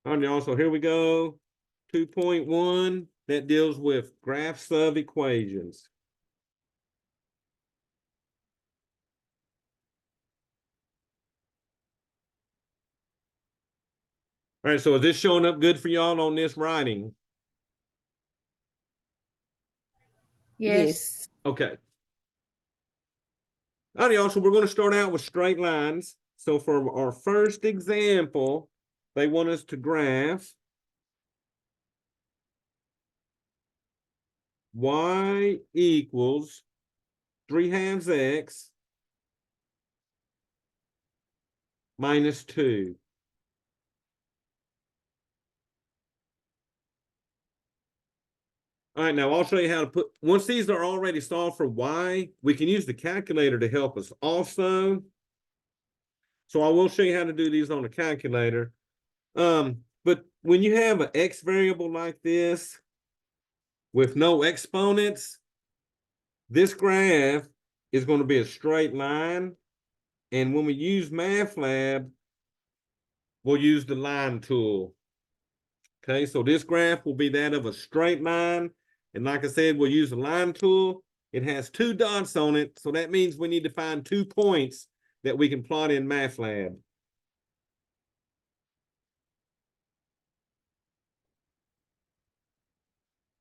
All right, y'all, so here we go. 2.1, that deals with graphs of equations. All right, so is this showing up good for y'all on this writing? Yes. Yes. Okay. All right, y'all, so we're going to start out with straight lines. So for our first example, they want us to graph y equals 3/2 x minus 2. All right, now I'll show you how to put, once these are already solved for y, we can use the calculator to help us also. So I will show you how to do these on a calculator. But when you have an x variable like this with no exponents, this graph is going to be a straight line. And when we use MATLAB, we'll use the line tool. Okay, so this graph will be that of a straight line. And like I said, we'll use the line tool. It has 2 dots on it. So that means we need to find 2 points that we can plot in MATLAB.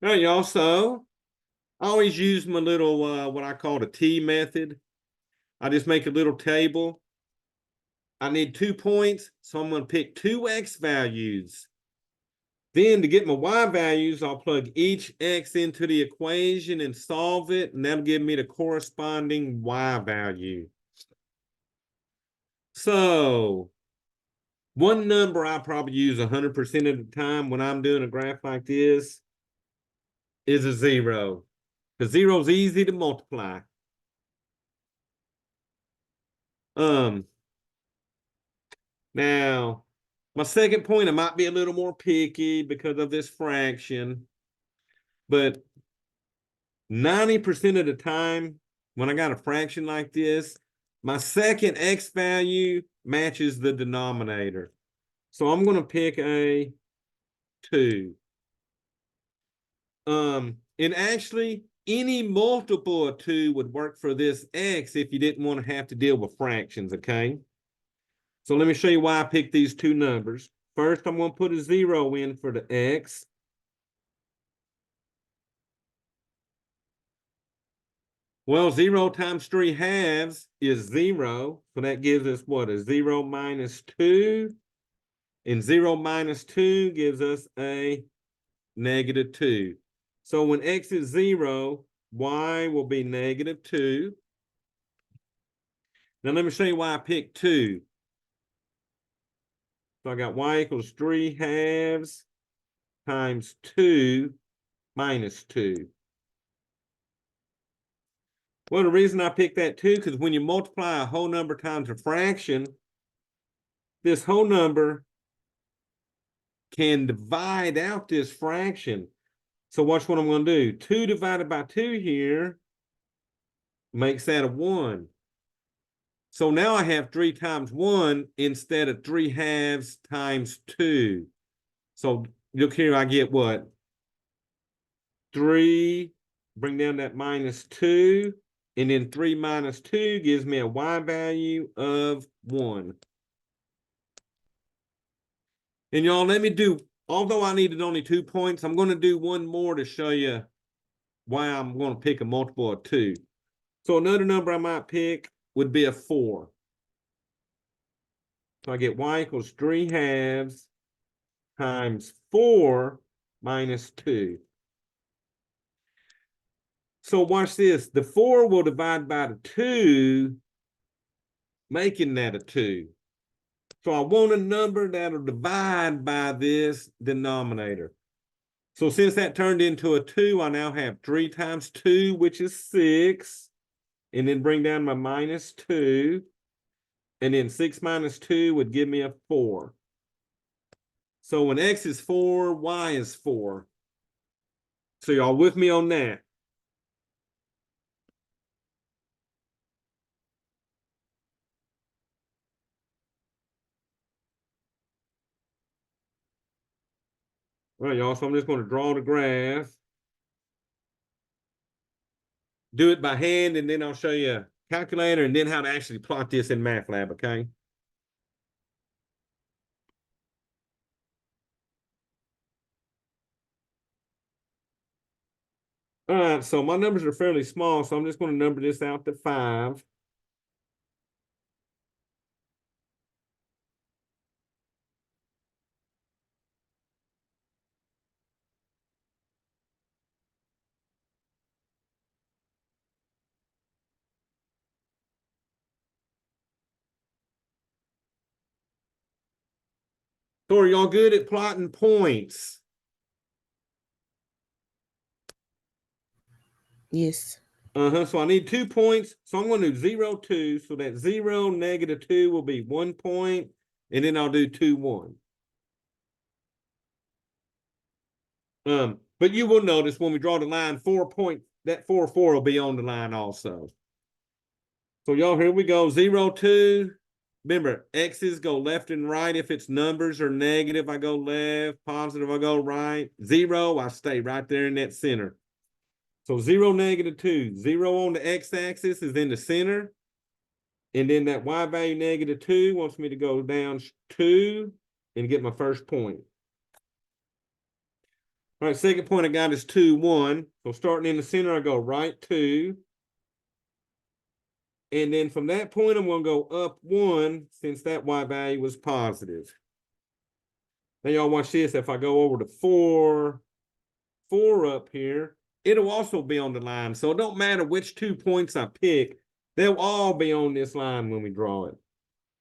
All right, y'all. So I always use my little, what I call the T method. I just make a little table. I need 2 points. So I'm going to pick 2 x values. Then to get my y values, I'll plug each x into the equation and solve it, and that'll give me the corresponding y value. So one number I probably use 100% of the time when I'm doing a graph like this is a 0, because 0 is easy to multiply. Now, my second point, I might be a little more picky because of this fraction, but 90% of the time when I got a fraction like this, my second x value matches the denominator. So I'm going to pick a 2. And actually, any multiple of 2 would work for this x if you didn't want to have to deal with fractions, okay? So let me show you why I picked these 2 numbers. First, I'm going to put a 0 in for the x. Well, 0 times 3/2 is 0. So that gives us what? A 0 minus 2. And 0 minus 2 gives us a negative 2. So when x is 0, y will be negative 2. Now let me show you why I picked 2. So I got y equals 3/2 times 2 minus 2. Well, the reason I picked that 2, because when you multiply a whole number times a fraction, this whole number can divide out this fraction. So watch what I'm going to do. 2 divided by 2 here makes that a 1. So now I have 3 times 1 instead of 3/2 times 2. So look here, I get what? 3, bring down that minus 2, and then 3 minus 2 gives me a y value of 1. And y'all, let me do, although I needed only 2 points, I'm going to do one more to show you why I'm going to pick a multiple of 2. So another number I might pick would be a 4. So I get y equals 3/2 times 4 minus 2. So watch this. The 4 will divide by the 2, making that a 2. So I want a number that'll divide by this denominator. So since that turned into a 2, I now have 3 times 2, which is 6. And then bring down my minus 2. And then 6 minus 2 would give me a 4. So when x is 4, y is 4. So y'all with me on that? All right, y'all, so I'm just going to draw the graph. Do it by hand, and then I'll show you a calculator and then how to actually plot this in MATLAB, okay? All right, so my numbers are fairly small, so I'm just going to number this out to 5. So are y'all good at plotting points? Yes. So I need 2 points. So I'm going to do 0, 2. So that 0, -2 will be 1 point. And then I'll do 2, 1. But you will notice when we draw the line 4 point, that 4, 4 will be on the line also. So y'all, here we go. 0, 2. Remember, X's go left and right. If it's numbers or negative, I go left. Positive, I go right. 0, I stay right there in that center. So 0, -2. 0 on the x-axis is in the center. And then that y value -2 wants me to go down 2 and get my first point. All right, second point I got is 2, 1. So starting in the center, I go right 2. And then from that point, I'm going to go up 1 since that y value was positive. Now, y'all watch this. If I go over to 4, 4 up here, it'll also be on the line. So it don't matter which 2 points I pick. They'll all be on this line when we draw it.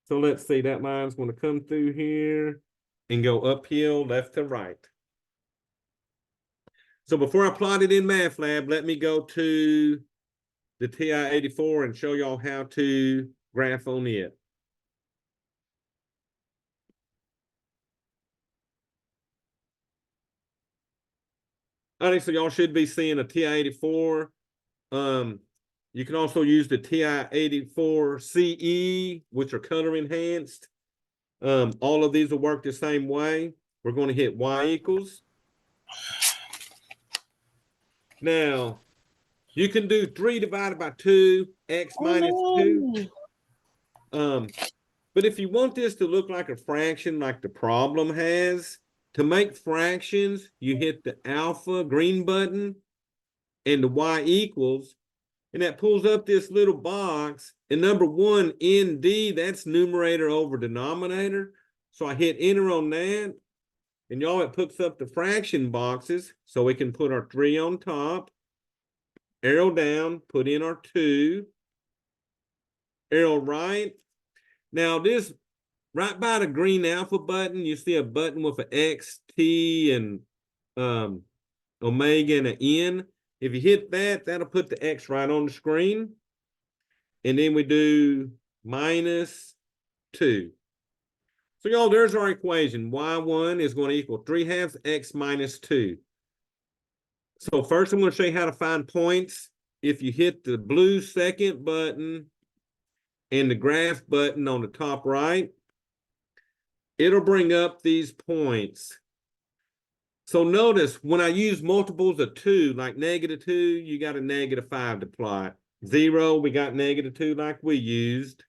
So let's see. That line's going to come through here and go uphill, left to right. So before I plot it in MATLAB, let me go to the TI-84 and show y'all how to graph on it. All right, so y'all should be seeing a TI-84. You can also use the TI-84 CE, which are color enhanced. All of these will work the same way. We're going to hit Y equals. Now, you can do 3 divided by 2, X minus 2. But if you want this to look like a fraction like the problem has, to make fractions, you hit the alpha green button and the Y equals, and that pulls up this little box. And number 1, ND, that's numerator over denominator. So I hit enter on that. And y'all, it puts up the fraction boxes. So we can put our 3 on top, arrow down, put in our 2, arrow right. Now this, right by the green alpha button, you see a button with an X, T, and omega and an N. If you hit that, that'll put the X right on the screen. And then we do -2. So y'all, there's our equation. Y1 is going to equal 3/2 X minus 2. So first I'm going to show you how to find points. If you hit the blue second button and the graph button on the top right, it'll bring up these points. So notice when I use multiples of 2, like -2, you got a -5 to plot. 0, we got -2 like we used.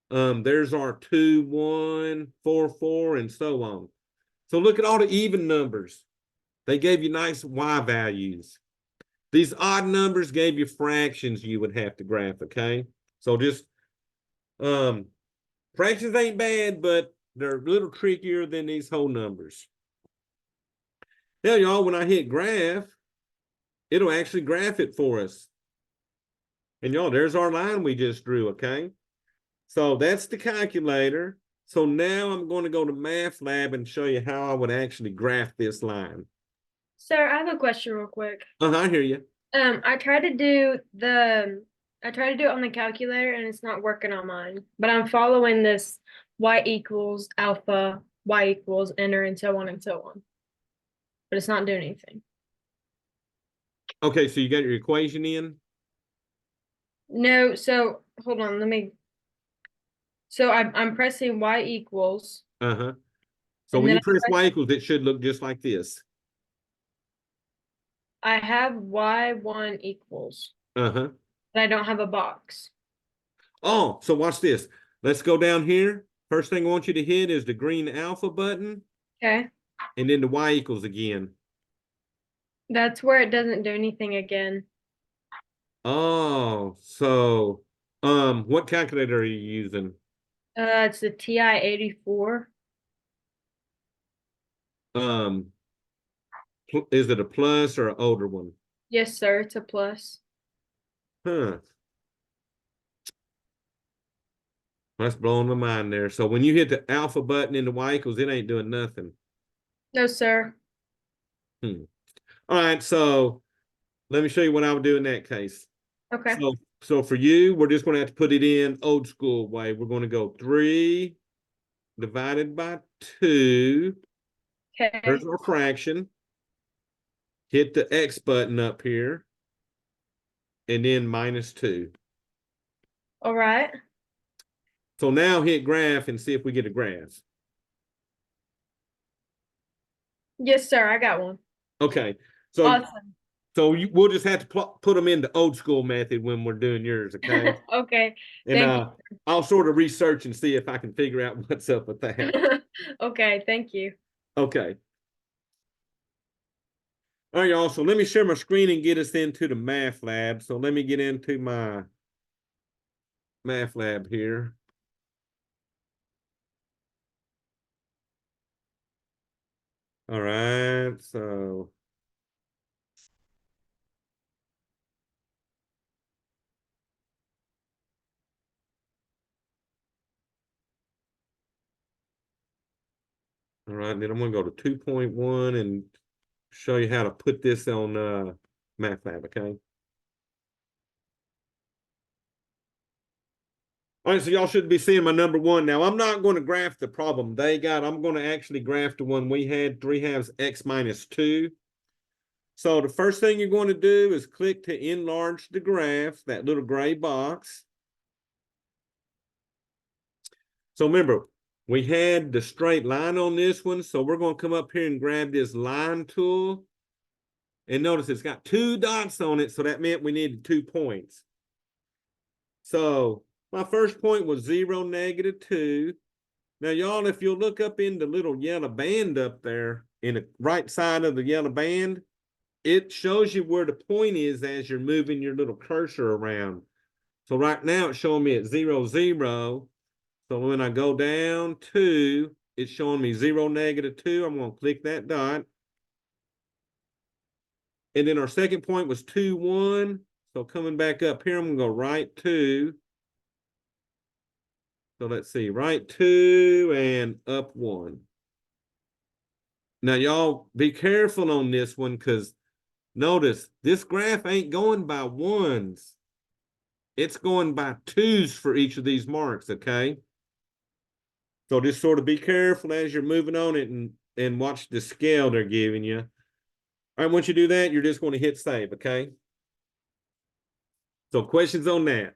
There's our 2, 1, 4, 4, and so on. So look at all the even numbers. They gave you nice Y values. These odd numbers gave you fractions you would have to graph, okay? So just, fractions ain't bad, but they're a little trickier than these whole numbers. Now, y'all, when I hit graph, it'll actually graph it for us. And y'all, there's our line we just drew, okay? So that's the calculator. So now I'm going to go to MATLAB and show you how I would actually graph this line. Sir, I have a question real quick. I hear you. I tried to do it on the calculator and it's not working on mine. But I'm following this y equals alpha, y equals enter, and so on and so on. But it's not doing anything. Okay, so you got your equation in? No, so hold on, so I'm pressing y equals. So when you press y equals, it should look just like this. I have y1 equals, Uh-huh. but I don't have a box. Oh, so watch this. Let's go down here. First thing I want you to hit is the green alpha button, Okay. and then the y equals again. That's where it doesn't do anything again. Oh, so what calculator are you using? It's the TI-84. Um, is it a plus or an older one? Yes, sir. It's a plus. Huh. That's blowing my mind there. So when you hit the alpha button in the y equals, it ain't doing nothing. No, sir. All right, so let me show you what I would do in that case. Okay. So for you, we're just going to have to put it in old school way. We're going to go 3 divided by 2. Okay. There's our fraction. Hit the X button up here. And then -2. All right. So now hit graph and see if we get a graph. Yes, sir. I got one. Okay. So Awesome. we'll just have to put them in the old school method when we're doing yours, okay? Okay. And Thank I'll sort of research and see if I can figure out what's up with that. you. Okay. Thank you. Okay. All right, y'all. So let me share my screen and get us into the math lab. So let me get into my math lab here. All right. So all right, then I'm gonna go to 2.1 and show you how to put this on MATLAB, okay? All right, so y'all should be seeing my number 1. Now, I'm not going to graph the problem they got. I'm going to actually graph the one we had, 3/2 x minus 2. So the first thing you're going to do is click to enlarge the graph, that little gray box. So remember, we had the straight line on this one, so we're going to come up here and grab this line tool. And notice it's got 2 dots on it, so that meant we needed 2 points. So my first point was 0, -2. Now, y'all, if you'll look up in the little yellow band up there, in the right side of the yellow band, it shows you where the point is as you're moving your little cursor around. So right now it's showing me at 0, 0. So when I go down 2, it's showing me 0, -2. I'm going to click that dot. And then our second point was 2, 1. So coming back up here, I'm going to go right 2. So let's see, right 2 and up 1. Now, y'all be careful on this one because notice this graph ain't going by 1s. It's going by 2s for each of these marks, okay? So just sort of be careful as you're moving on it and watch the scale they're giving you. All right, once you do that, you're just going to hit save, okay? So questions on that?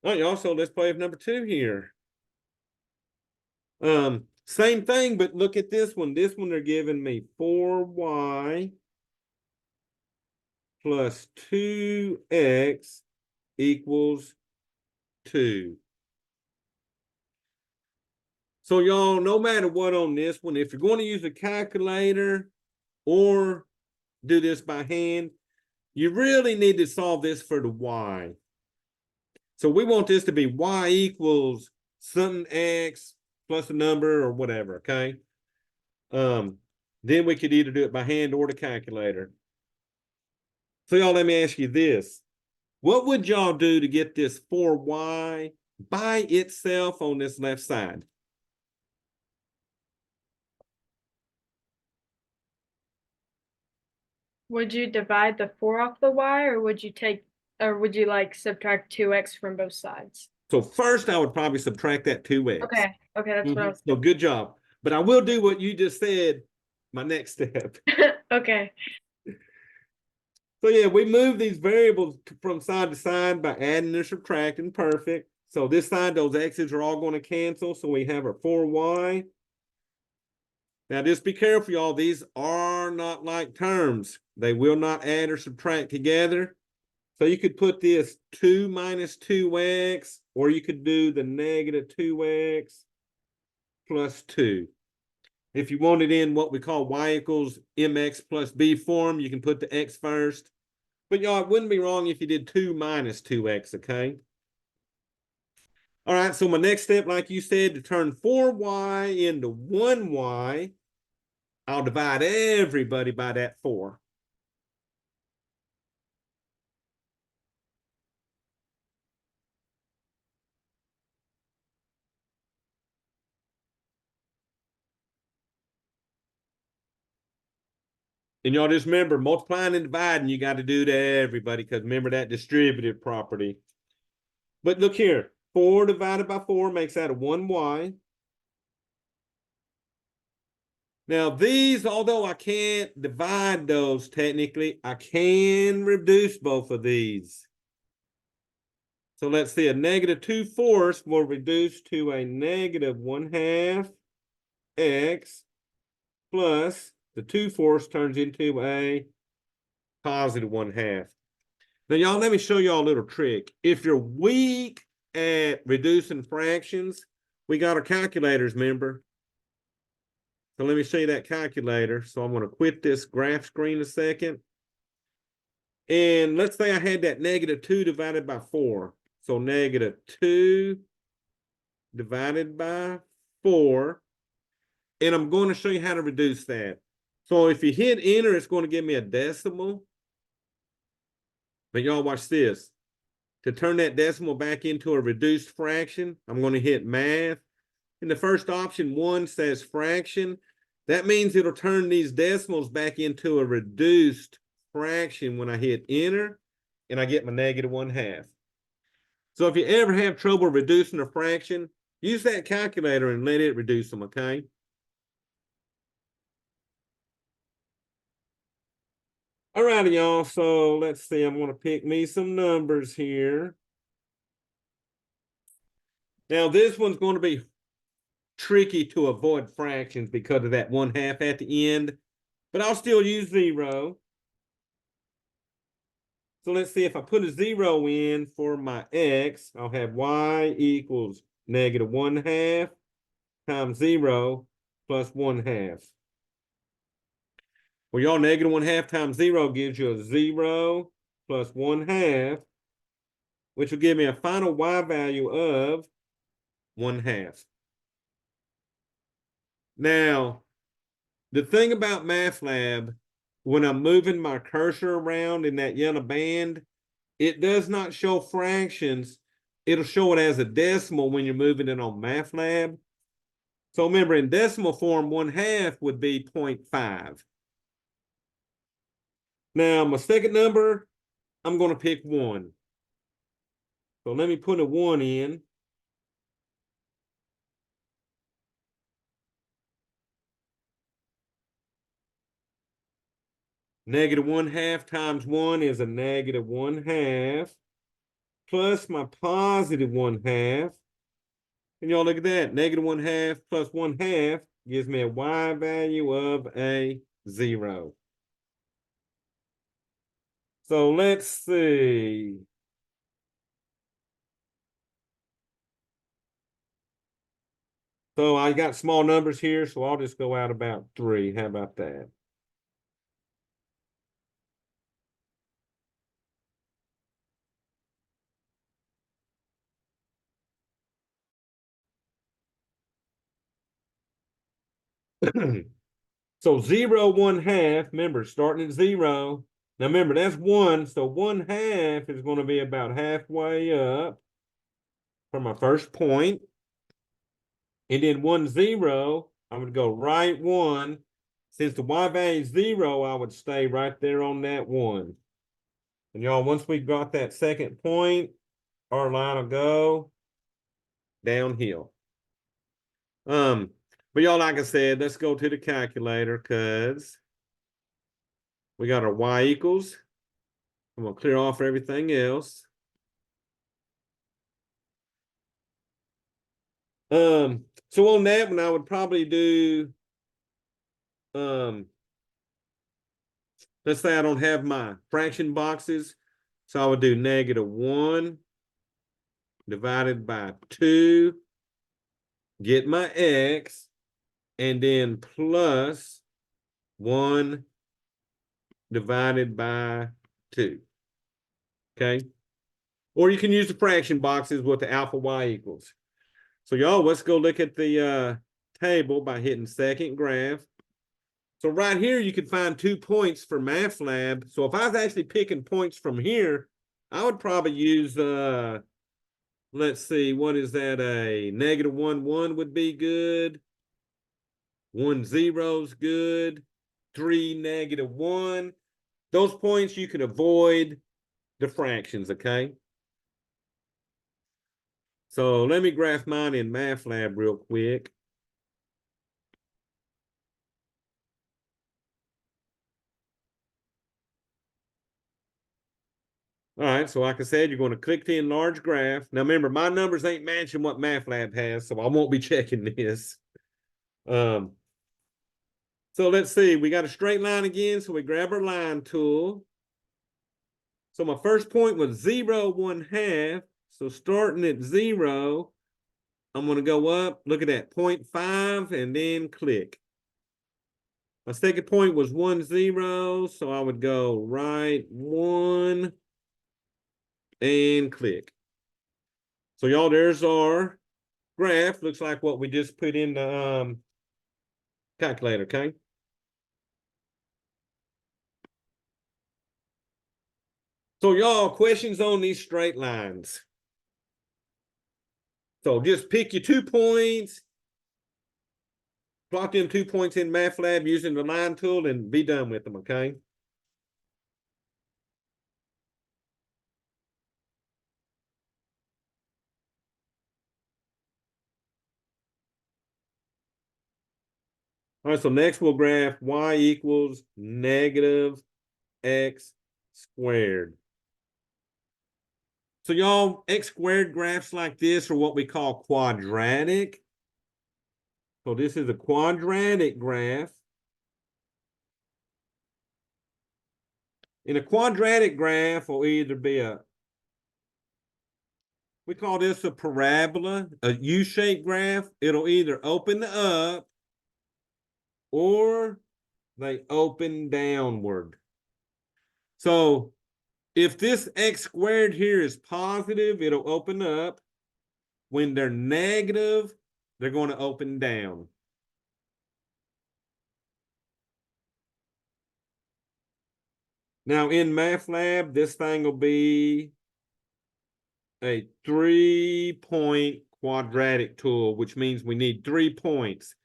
All right, y'all, so let's play with number 2 here. Same thing, but look at this one. This one they're giving me 4y plus 2x equals 2. So y'all, no matter what on this one, if you're going to use a calculator or do this by hand, you really need to solve this for the y. So we want this to be y equals something x plus a number or whatever, okay? Then we could either do it by hand or the calculator. So y'all, let me ask you this. What would y'all do to get this 4y by itself on this left side? Would you divide the 4 off the y, or would you like subtract 2x from both sides? So first I would probably subtract that 2x. Okay. Okay, that's what I was So good job. But I will do what you just said, my next step. Okay. So yeah, we move these variables from side to side by adding or subtracting. Perfect. So this side, those x's are all going to cancel. So we have our 4y. Now just be careful, y'all. These are not like terms. They will not add or subtract together. So you could put this 2 minus 2x, or you could do the negative 2x plus 2. If you want it in what we call y equals mx plus b form, you can put the x first. But y'all, it wouldn't be wrong if you did 2 minus 2x, okay? All right, so my next step, like you said, to turn 4y into 1y, I'll divide everybody by that 4. And y'all just remember, multiplying and dividing, you got to do to everybody, because remember that distributive property. But look here, 4 divided by 4 makes that a 1y. Now these, although I can't divide those technically, I can reduce both of these. So let's see, a negative 2/4 will reduce to a negative 1/2 x plus the 2/4 turns into a positive 1/2. Now, y'all, let me show y'all a little trick. If you're weak at reducing fractions, we got our calculators, remember? So let me show you that calculator. So I'm going to quit this graph screen a second. And let's say I had that negative 2 divided by 4. So negative 2 divided by 4. And I'm going to show you how to reduce that. So if you hit enter, it's going to give me a decimal. But y'all watch this. To turn that decimal back into a reduced fraction, I'm going to hit math. And the first option, 1, says fraction. That means it'll turn these decimals back into a reduced fraction when I hit enter, and I get my negative 1/2. So if you ever have trouble reducing a fraction, use that calculator and let it reduce them, okay? All righty, y'all. So let's see. I'm going to pick me some numbers here. Now, this one's going to be tricky to avoid fractions because of that 1/2 at the end, but I'll still use 0. So let's see, if I put a 0 in for my x, I'll have y equals negative 1/2 times 0 plus 1/2. Well, y'all, negative 1/2 times 0 gives you a 0 plus 1/2, which will give me a final y value of 1/2. Now, the thing about MathLab, when I'm moving my cursor around in that yellow band, it does not show fractions. It'll show it as a decimal when you're moving it on MathLab. So remember, in decimal form, 1/2 would be 0.5. Now, my second number, I'm going to pick 1. So let me put a 1 in. Negative 1/2 times 1 is a negative 1/2 plus my positive 1/2. And y'all look at that. Negative 1/2 plus 1/2 gives me a y value of a 0. So let's see. So I got small numbers here, so I'll just go out about 3. How about that? So 0, 1/2, remember, starting at 0. Now remember, that's 1, so 1/2 is going to be about halfway up from my first point. And then 1, 0, I'm going to go right 1. Since the y value is 0, I would stay right there on that 1. And y'all, once we got that second point, our line will go downhill. But y'all, like I said, let's go to the calculator because we got our y equals. I'm going to clear off everything else. So on that one, I would probably do, let's say I don't have my fraction boxes. So I would do -1 divided by 2, get my x, and then plus 1 divided by 2. Okay. Or you can use the fraction boxes with the alpha y equals. So y'all, let's go look at the table by hitting second graph. So right here, you can find 2 points for Math Lab. So if I was actually picking points from here, I would probably use, let's see, what is that? A -1, 1 would be good. 1, 0's good. 3, -1. Those points you can avoid the fractions, okay? So let me graph mine in Math Lab real quick. All right, so like I said, you're going to click the enlarge graph. Now remember, my numbers ain't matching what Math Lab has, so I won't be checking this. So let's see, we got a straight line again, so we grab our line tool. So my first point was 0, 1/2. So starting at 0, I'm going to go up, look at that, 0.5, and then click. My second point was 1, 0, so I would go right 1 and click. So y'all, there's our graph. Looks like what we just put in the calculator, okay? So y'all, questions on these straight lines. So just pick your 2 points, plot them 2 points in MathLab using the line tool, and be done with them, okay? All right, so next we'll graph y equals -x squared. So y'all, x squared graphs like this are what we call quadratic. So this is a quadratic graph. In a quadratic graph will either be we call this a parabola, a U-shaped graph. It'll either open up or they open downward. So if this x squared here is positive, it'll open up. When they're negative, they're going to open down. Now in MathLab, this thing will be a 3-point quadratic tool, which means we need 3 points.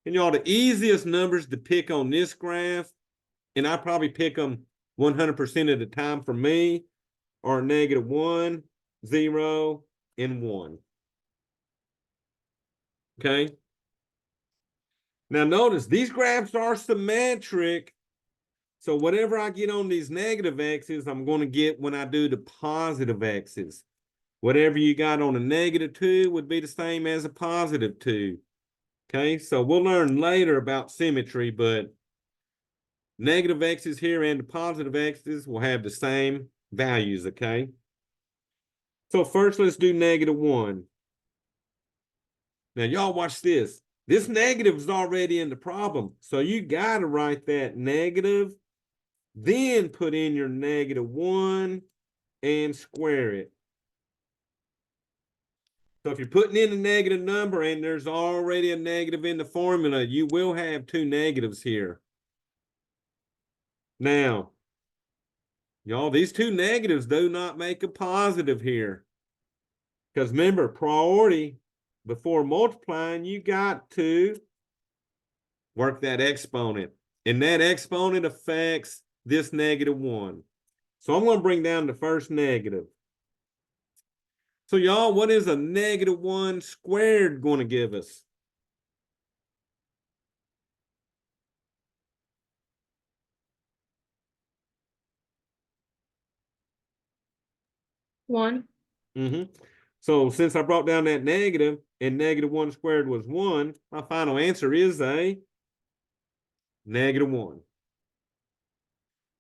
And y'all, the easiest numbers to pick on this graph, and I probably pick them 100% of the time for me, are -1, 0, and 1. Okay. Now notice these graphs are symmetric. So whatever I get on these negative x's, I'm going to get when I do the positive x's. Whatever you got on a -2 would be the same as a +2. Okay, so we'll learn later about symmetry, but negative x's here and the positive x's will have the same values, okay? So first, let's do -1. Now, y'all watch this. This negative is already in the problem, so you got to write that negative, then put in your -1 and square it. So if you're putting in a negative number and there's already a negative in the formula, you will have 2 negatives here. Now, y'all, these 2 negatives do not make a positive here. Because remember, priority, before multiplying, you got to work that exponent. And that exponent affects this -1. So I'm going to bring down the first negative. So y'all, what is a -1 squared going to give us? One. Mm-hmm. So since I brought down that negative and -1 squared was 1, my final answer is a -1.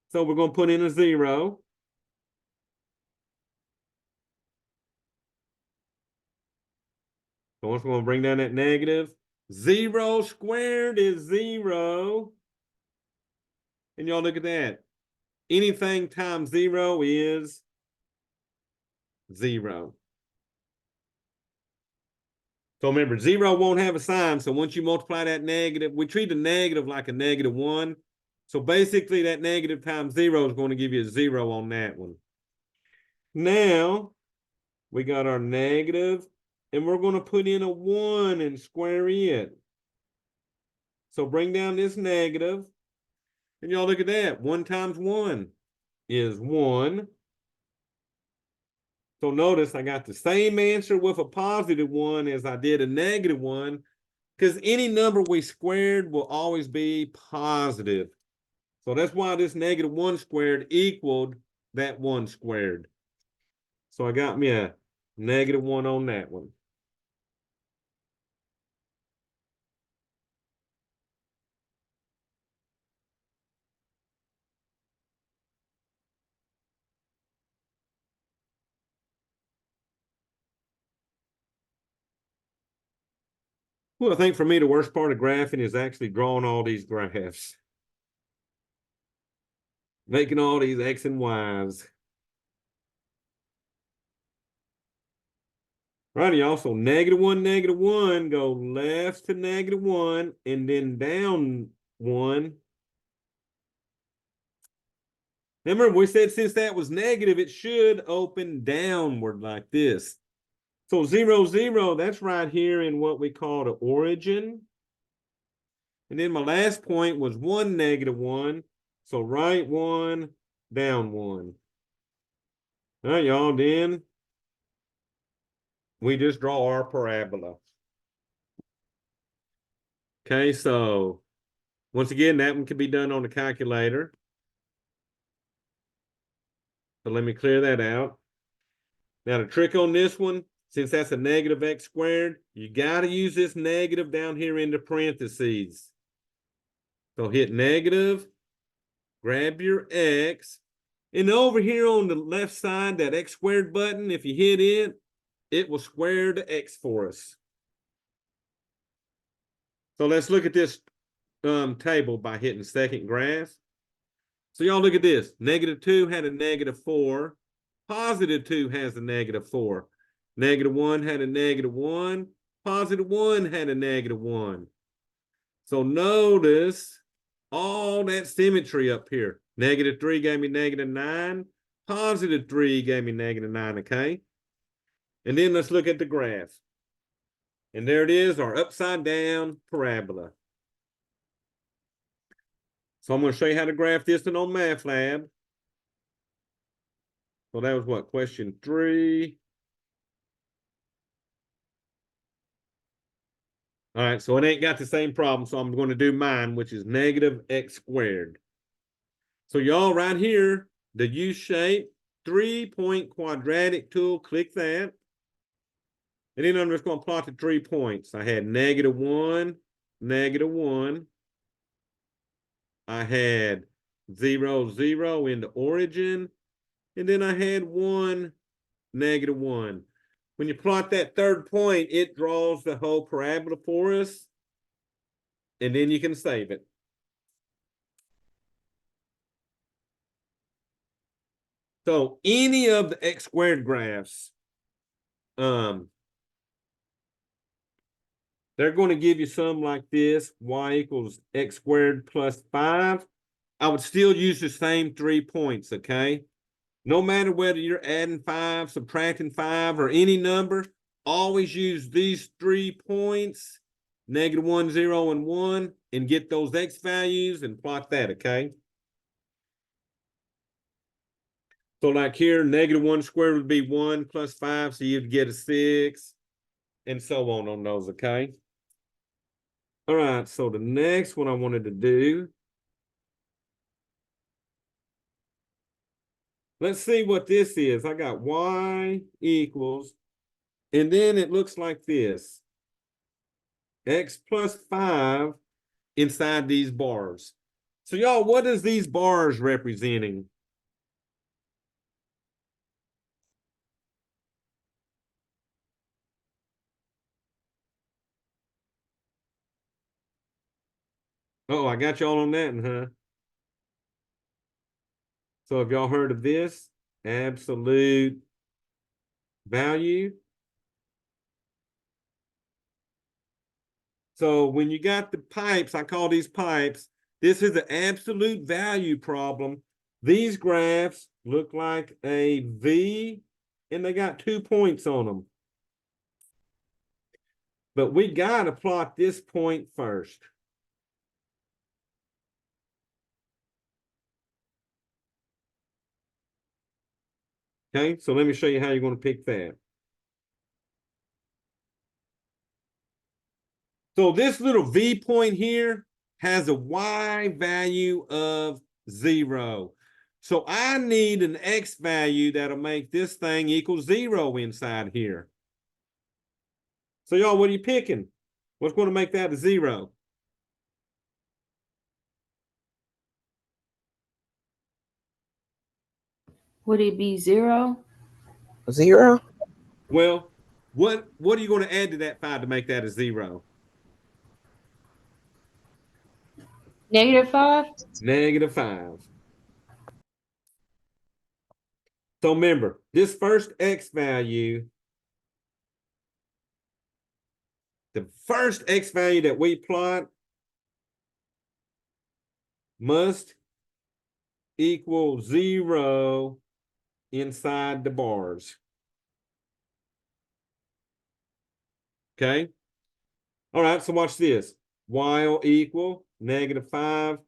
So we're going to put in a 0. So once we're going to bring down that negative, 0 squared is 0. And y'all look at that. Anything times 0 is 0. So remember, 0 won't have a sign. So once you multiply that negative, we treat a negative like a -1. So basically that negative times 0 is going to give you a 0 on that one. Now we got our negative, and we're going to put in a 1 and square it. So bring down this negative, and y'all look at that. 1 times 1 is 1. So notice I got the same answer with a +1 as I did a -1, because any number we squared will always be positive. So that's why this -1 squared equaled that 1 squared. So I got me a -1 on that one. Well, I think for me, the worst part of graphing is actually drawing all these graphs. Making all these X and Y's. Righty, y'all. So -1, -1, go left to -1, and then down 1. Remember, we said since that was negative, it should open downward like this. So 0, 0, that's right here in what we call the origin. And then my last point was 1, -1. So right 1, down 1. All right, y'all, then we just draw our parabola. Okay, so once again, that one can be done on the calculator. So let me clear that out. Now the trick on this one, since that's a -x squared, you got to use this negative down here in the parentheses. So hit negative, grab your x, and over here on the left side, that x squared button, if you hit it, it will square the x for us. So let's look at this table by hitting second graph. So y'all look at this. -2 had a -4. +2 has a -4. -1 had a -1. +1 had a -1. So notice all that symmetry up here. -3 gave me -9. +3 gave me -9, okay? And then let's look at the graph. And there it is, our upside down parabola. So I'm going to show you how to graph this one on MATLAB. So that was what, question 3. All right, so it ain't got the same problem, so I'm going to do mine, which is -x squared. So y'all right here, the U shape, 3-point quadratic tool, click that. And then I'm just going to plot the 3 points. I had -1, -1. I had 0, 0 in the origin. And then I had 1, -1. When you plot that third point, it draws the whole parabola for us. And then you can save it. So any of the x squared graphs, they're going to give you some like this, y equals x squared plus 5. I would still use the same 3 points, okay? No matter whether you're adding 5, subtracting 5, or any number, always use these 3 points, -1, 0, and 1, and get those x values and plot that, okay? So like here, -1 squared would be 1 plus 5, so you'd get a 6, and so on those, okay? All right, so the next one I wanted to do, let's see what this is. I got y equals And then it looks like this. X plus 5 inside these bars. So y'all, what is these bars representing? Oh, I got y'all on that, huh? So have y'all heard of this? Absolute value. So when you got the pipes, I call these pipes, this is an absolute value problem. These graphs look like a V and they got 2 points on them. But we got to plot this point first. Okay, so let me show you how you're going to pick that. So this little V point here has a Y value of 0. So I need an X value that'll make this thing equal 0 inside here. So y'all, what are you picking? What's going to make that a 0? Would it be 0? 0. Well, what are you going to add to that 5 to make that a 0? -5? -5. So remember, this first X value, the first X value that we plot must equal 0 inside the bars. Okay. All right. So watch this. Y will equal -5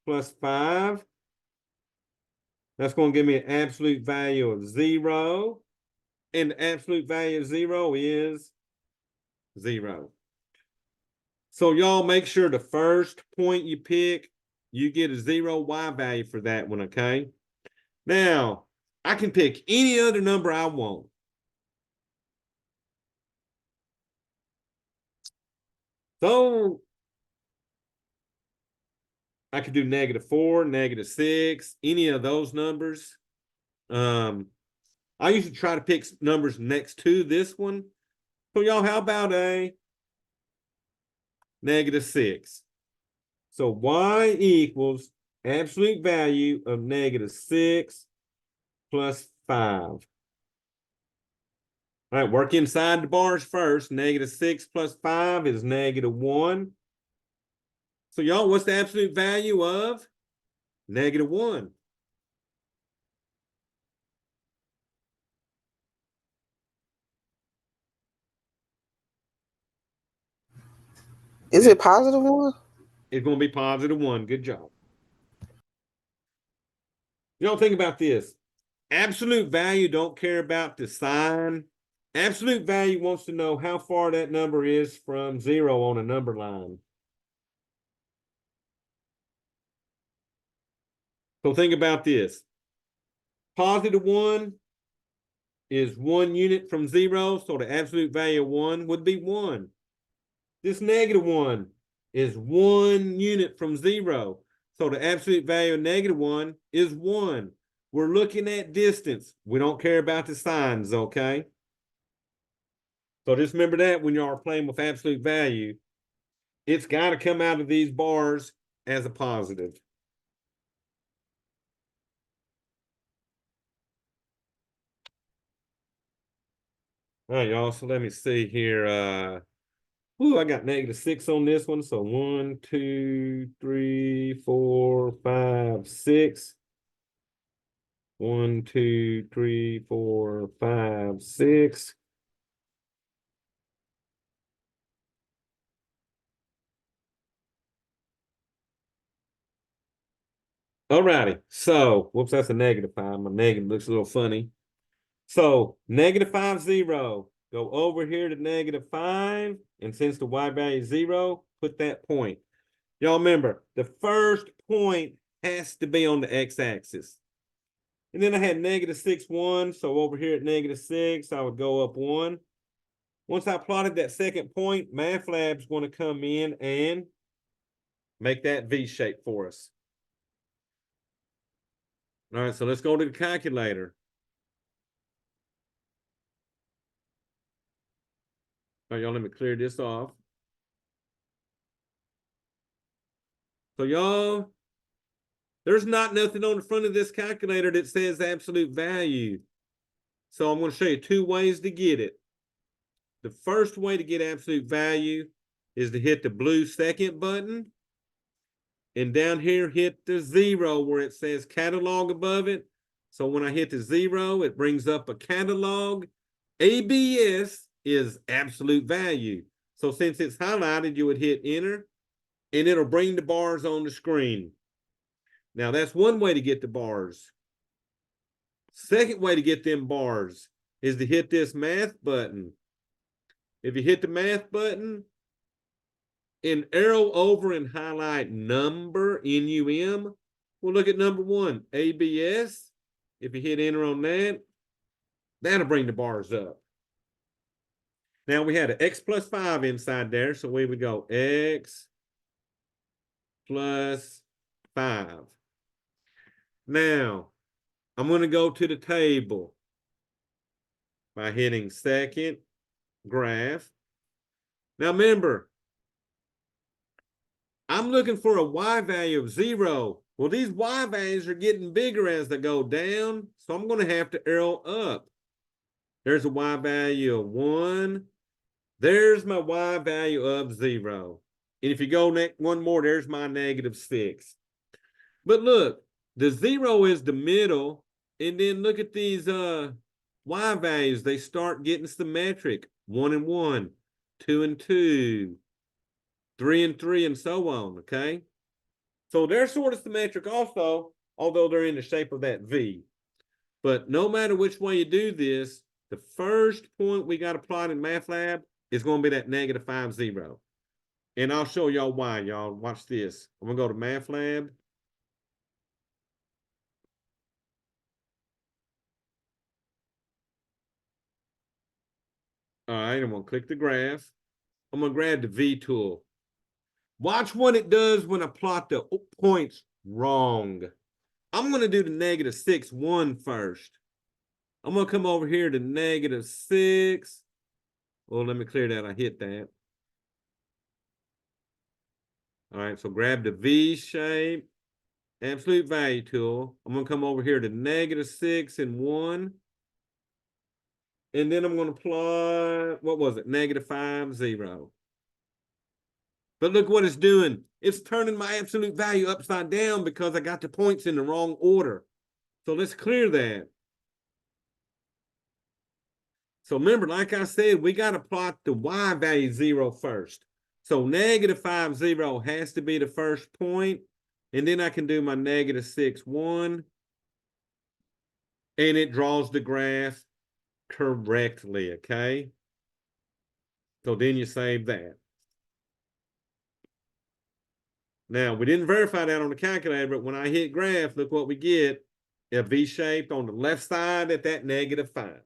plus 5. That's going to give me an absolute value of 0. And the absolute value of 0 is 0. So y'all make sure the first point you pick, you get a 0 Y value for that one, okay? Now, I can pick any other number I want. So I could do -4, -6, any of those numbers. I usually try to pick numbers next to this one. So y'all, how about a -6? So Y equals absolute value of -6 plus 5. All right, work inside the bars first. -6 plus 5 is -1. So y'all, what's the absolute value of -1? Is it +1? It's going to be +1. Good job. Y'all think about this. Absolute value don't care about the sign. Absolute value wants to know how far that number is from 0 on a number line. So think about this. +1 is 1 unit from 0, so the absolute value of 1 would be 1. This -1 is 1 unit from 0, so the absolute value of -1 is 1. We're looking at distance. We don't care about the signs, okay? So just remember that when you are playing with absolute value, it's got to come out of these bars as a positive. All right, y'all. So let me see here. I got -6 on this one. So 1, 2, 3, 4, 5, 6. 1, 2, 3, 4, 5, 6. All righty. So, whoops, that's a -5. My negative looks a little funny. So, -5, 0. Go over here to -5. And since the Y value is 0, put that point. Y'all remember, the first point has to be on the x-axis. And then I had -6, 1. So over here at -6, I would go up 1. Once I plotted that second point, MATLAB's going to come in and make that V shape for us. All right, so let's go to the calculator. All right, y'all, let me clear this off. So y'all, there's not nothing on the front of this calculator that says absolute value. So I'm going to show you two ways to get it. The first way to get absolute value is to hit the blue second button. And down here, hit the 0 where it says catalog above it. So when I hit the 0, it brings up a catalog. ABS is absolute value. So since it's highlighted, you would hit enter and it'll bring the bars on the screen. Now that's one way to get the bars. Second way to get them bars is to hit this math button. If you hit the math button and arrow over and highlight number, NUM, we'll look at number 1, ABS. If you hit enter on that, that'll bring the bars up. Now we had an X plus 5 inside there, so we would go X plus 5. Now, I'm going to go to the table by hitting second graph. Now remember, I'm looking for a Y value of 0. Well, these Y values are getting bigger as they go down, so I'm going to have to arrow up. There's a Y value of 1. There's my Y value of 0. And if you go one more, there's my -6. But look, the 0 is the middle, and then look at these Y values. They start getting symmetric. 1 and 1, 2 and 2, 3 and 3, and so on, okay? So they're sort of symmetric also, although they're in the shape of that V. But no matter which way you do this, the first point we got to plot in MATLAB is going to be that -5, 0. And I'll show y'all why, y'all. Watch this. I'm going to go to MATLAB. All right, I'm going to click the graph. I'm going to grab the V tool. Watch what it does when I plot the points wrong. I'm going to do the -6, 1 first. I'm going to come over here to -6. Well, let me clear that. I hit that. All right, so grab the V shape, absolute value tool. I'm going to come over here to -6 and 1. And then I'm going to plot, what was it? -5, 0. But look what it's doing. It's turning my absolute value upside down because I got the points in the wrong order. So let's clear that. So remember, like I said, we got to plot the Y value 0 first. So -5, 0 has to be the first point. And then I can do my -6, 1. And it draws the graph correctly, okay? So then you save that. Now, we didn't verify that on the calculator, but when I hit graph, look what we get. A V-shaped on the left side at that -5.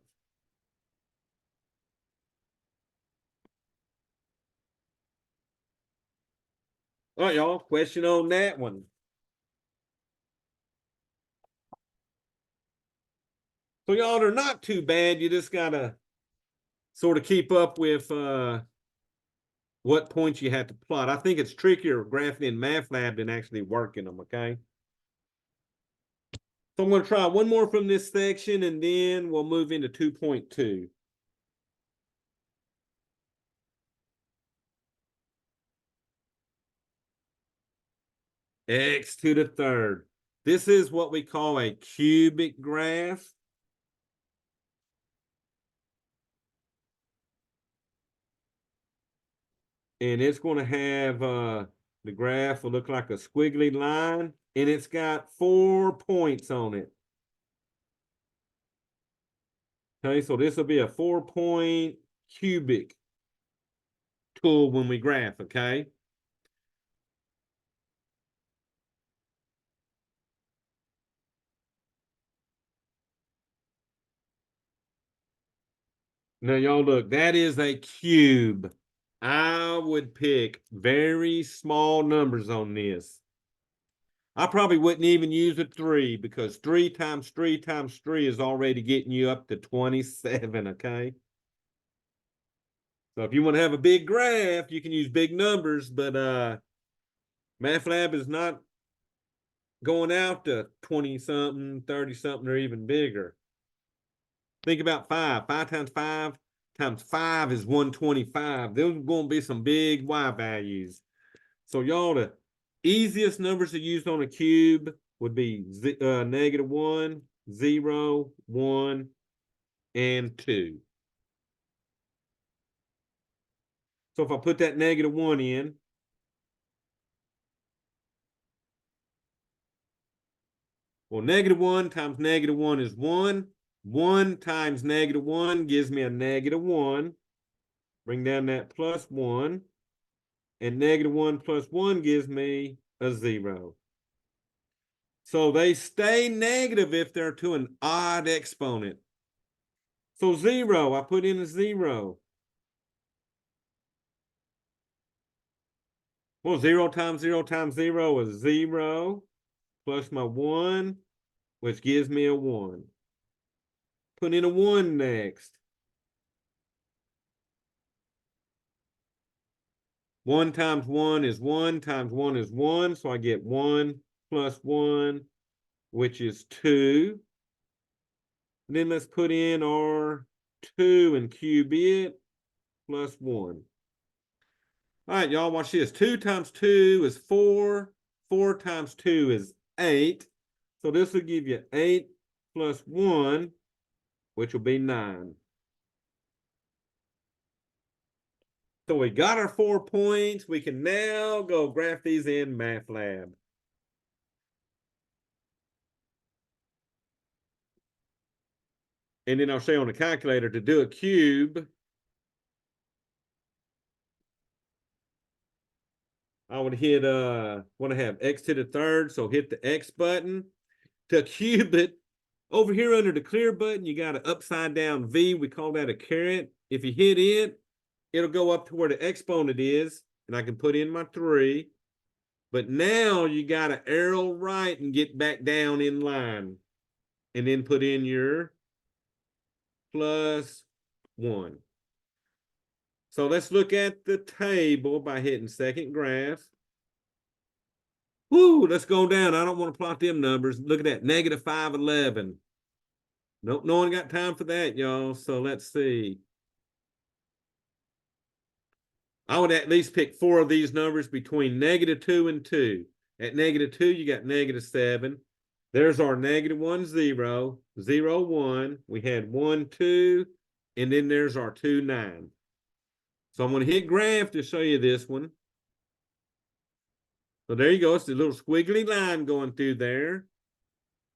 All right, y'all, question on that one. So y'all, they're not too bad. You just gotta sort of keep up with what points you have to plot. I think it's trickier graphing in MATLAB than actually working them, okay? So I'm going to try one more from this section, and then we'll move into 2.2. X to the third. This is what we call a cubic graph. And it's going to have, the graph will look like a squiggly line, and it's got 4 points on it. Okay, so this will be a 4-point cubic tool when we graph, okay? Now, y'all look, that is a cube. I would pick very small numbers on this. I probably wouldn't even use a 3 because 3 times 3 times 3 is already getting you up to 27, okay? So if you want to have a big graph, you can use big numbers, but MATLAB is not going out to 20-something, 30-something, or even bigger. Think about 5. 5 times 5 times 5 is 125. There's going to be some big Y values. So y'all, the easiest numbers to use on a cube would be -1, 0, 1, and 2. So if I put that -1 in, well, -1 times -1 is 1. 1 times -1 gives me a -1. Bring down that +1. And -1 plus 1 gives me a 0. So they stay negative if they're to an odd exponent. So 0, I put in a 0. Well, 0 times 0 times 0 is 0 plus my 1, which gives me a 1. Put in a 1 next. 1 times 1 is 1 times 1 is 1, so I get 1 plus 1, which is 2. And then let's put in our 2 and cube it plus 1. All right, y'all, watch this. 2 times 2 is 4. 4 times 2 is 8. So this will give you 8 plus 1, which will be 9. So we got our 4 points. We can now go graph these in MATLAB. And then I'll show you on the calculator to do a cube. I would hit want to have x to the third, so hit the X button. To cube it, over here under the clear button, you got an upside down V. We call that a caret. If you hit it, it'll go up to where the exponent is, and I can put in my 3. But now you got to arrow right and get back down in line, and then put in your +1. So let's look at the table by hitting second graph. Woo, let's go down. I don't want to plot them numbers. Look at that, -511. Nope, no one got time for that, y'all. So let's see. I would at least pick 4 of these numbers between -2 and 2. At -2, you got -7. There's our -1, 0, 0, 1. We had 1, 2, and then there's our 2, 9. So I'm going to hit graph to show you this one. So there you go. It's a little squiggly line going through there.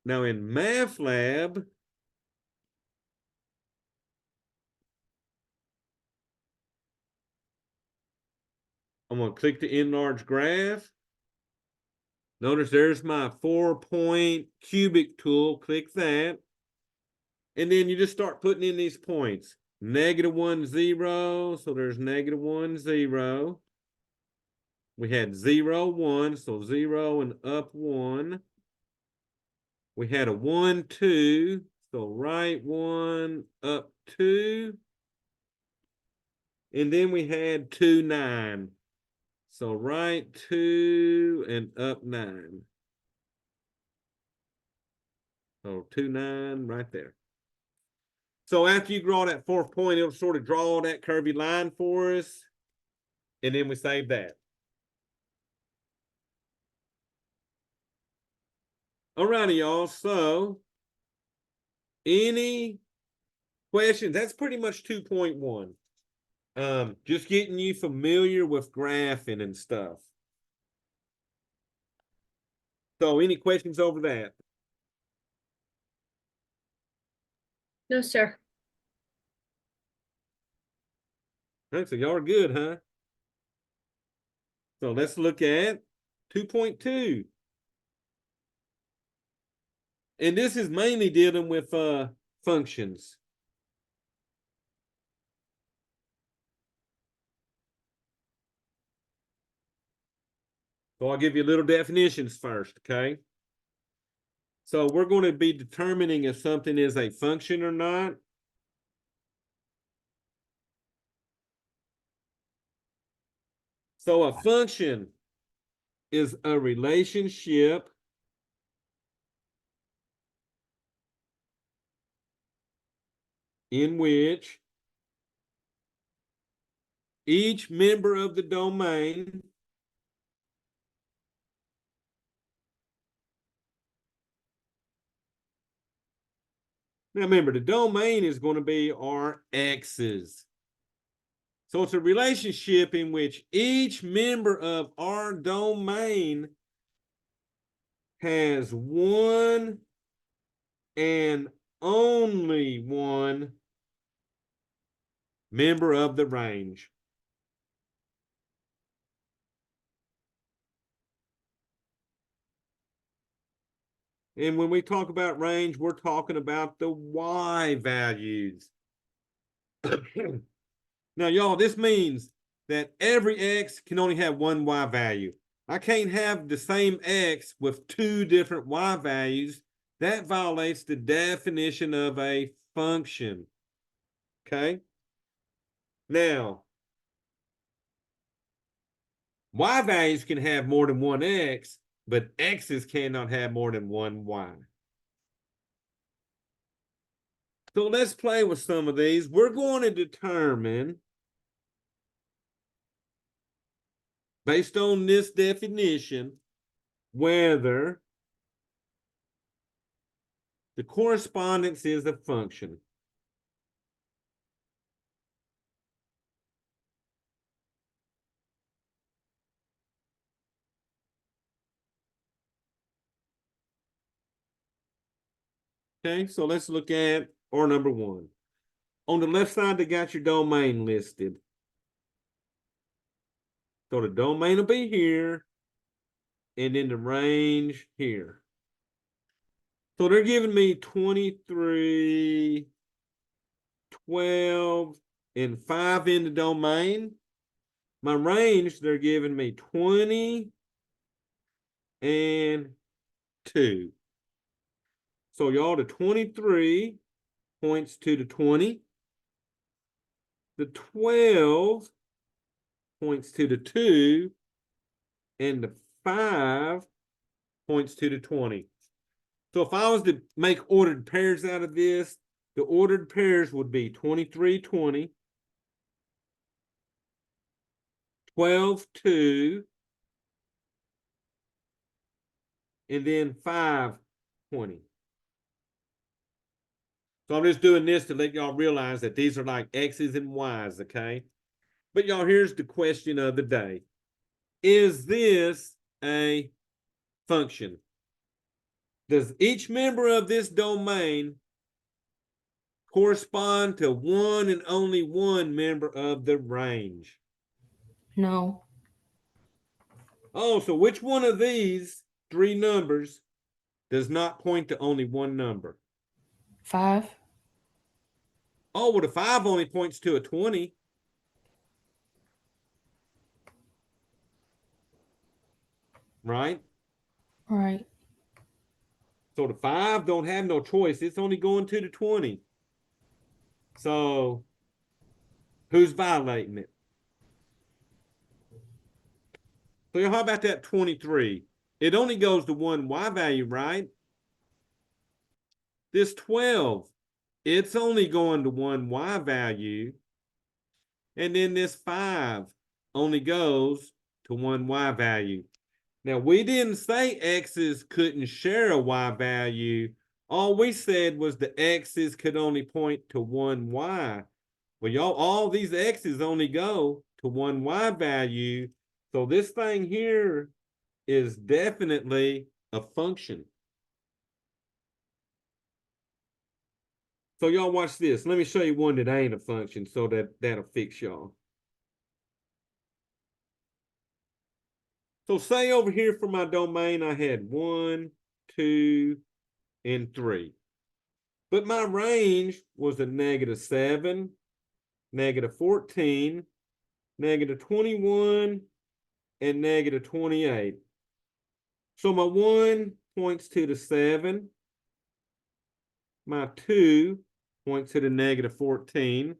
Now in MATLAB, I'm going to click the enlarge graph. Notice there's my 4-point cubic tool. Click that. And then you just start putting in these points. -1, 0. So there's -1, 0. We had 0, 1. So 0 and up 1. We had a 1, 2. So right 1, up 2. And then we had 2, 9. So right 2 and up 9. So 2, 9 right there. So after you draw that 4th point, it'll sort of draw that curvy line for us. And then we save that. Alrighty, y'all. So any questions? That's pretty much 2.1. Just getting you familiar with graphing and stuff. So any questions over that? No, sir. So y'all are good, huh? So let's look at 2.2. And this is mainly dealing with functions. So I'll give you little definitions first, okay? So we're going to be determining if something is a function or not. So a function is a relationship in which each member of the domain now remember, the domain is going to be our x's. So it's a relationship in which each member of our domain has one and only one member of the range. And when we talk about range, we're talking about the y values. Now, y'all, this means that every x can only have one y value. I can't have the same x with two different y values. That violates the definition of a function. Okay? Now, y values can have more than one x, but x's cannot have more than one y. So let's play with some of these. We're going to determine, based on this definition, whether the correspondence is a function. Okay, so let's look at our number one. On the left side, they got your domain listed. So the domain will be here, and then the range here. So they're giving me 23, 12, and 5 in the domain. My range, they're giving me 20 and 2. So y'all, the 23 points to the 20. The 12 points to the 2. And the 5 points to the 20. So if I was to make ordered pairs out of this, the ordered pairs would be 23, 20, 12, 2, and then 5, 20. So I'm just doing this to let y'all realize that these are like X's and Y's, okay? But y'all, here's the question of the day. Is this a function? Does each member of this domain correspond to one and only one member of the range? No. Oh, so which one of these three numbers does not point to only one number? 5. Oh, well, the 5 only points to a 20. Right? Right. So the 5 don't have no choice. It's only going to the 20. So who's violating it? So how about that 23? It only goes to one y value, right? This 12, it's only going to one y value. And then this 5 only goes to one y value. Now, we didn't say x's couldn't share a y value. All we said was the x's could only point to one y. Well, y'all, all these x's only go to one y value. So this thing here is definitely a function. So y'all watch this. Let me show you one that ain't a function so that'll fix y'all. So say over here for my domain, I had 1, 2, and 3. But my range was a -7, -14, -21, and -28. So my 1 points to the 7. My 2 points to the -14.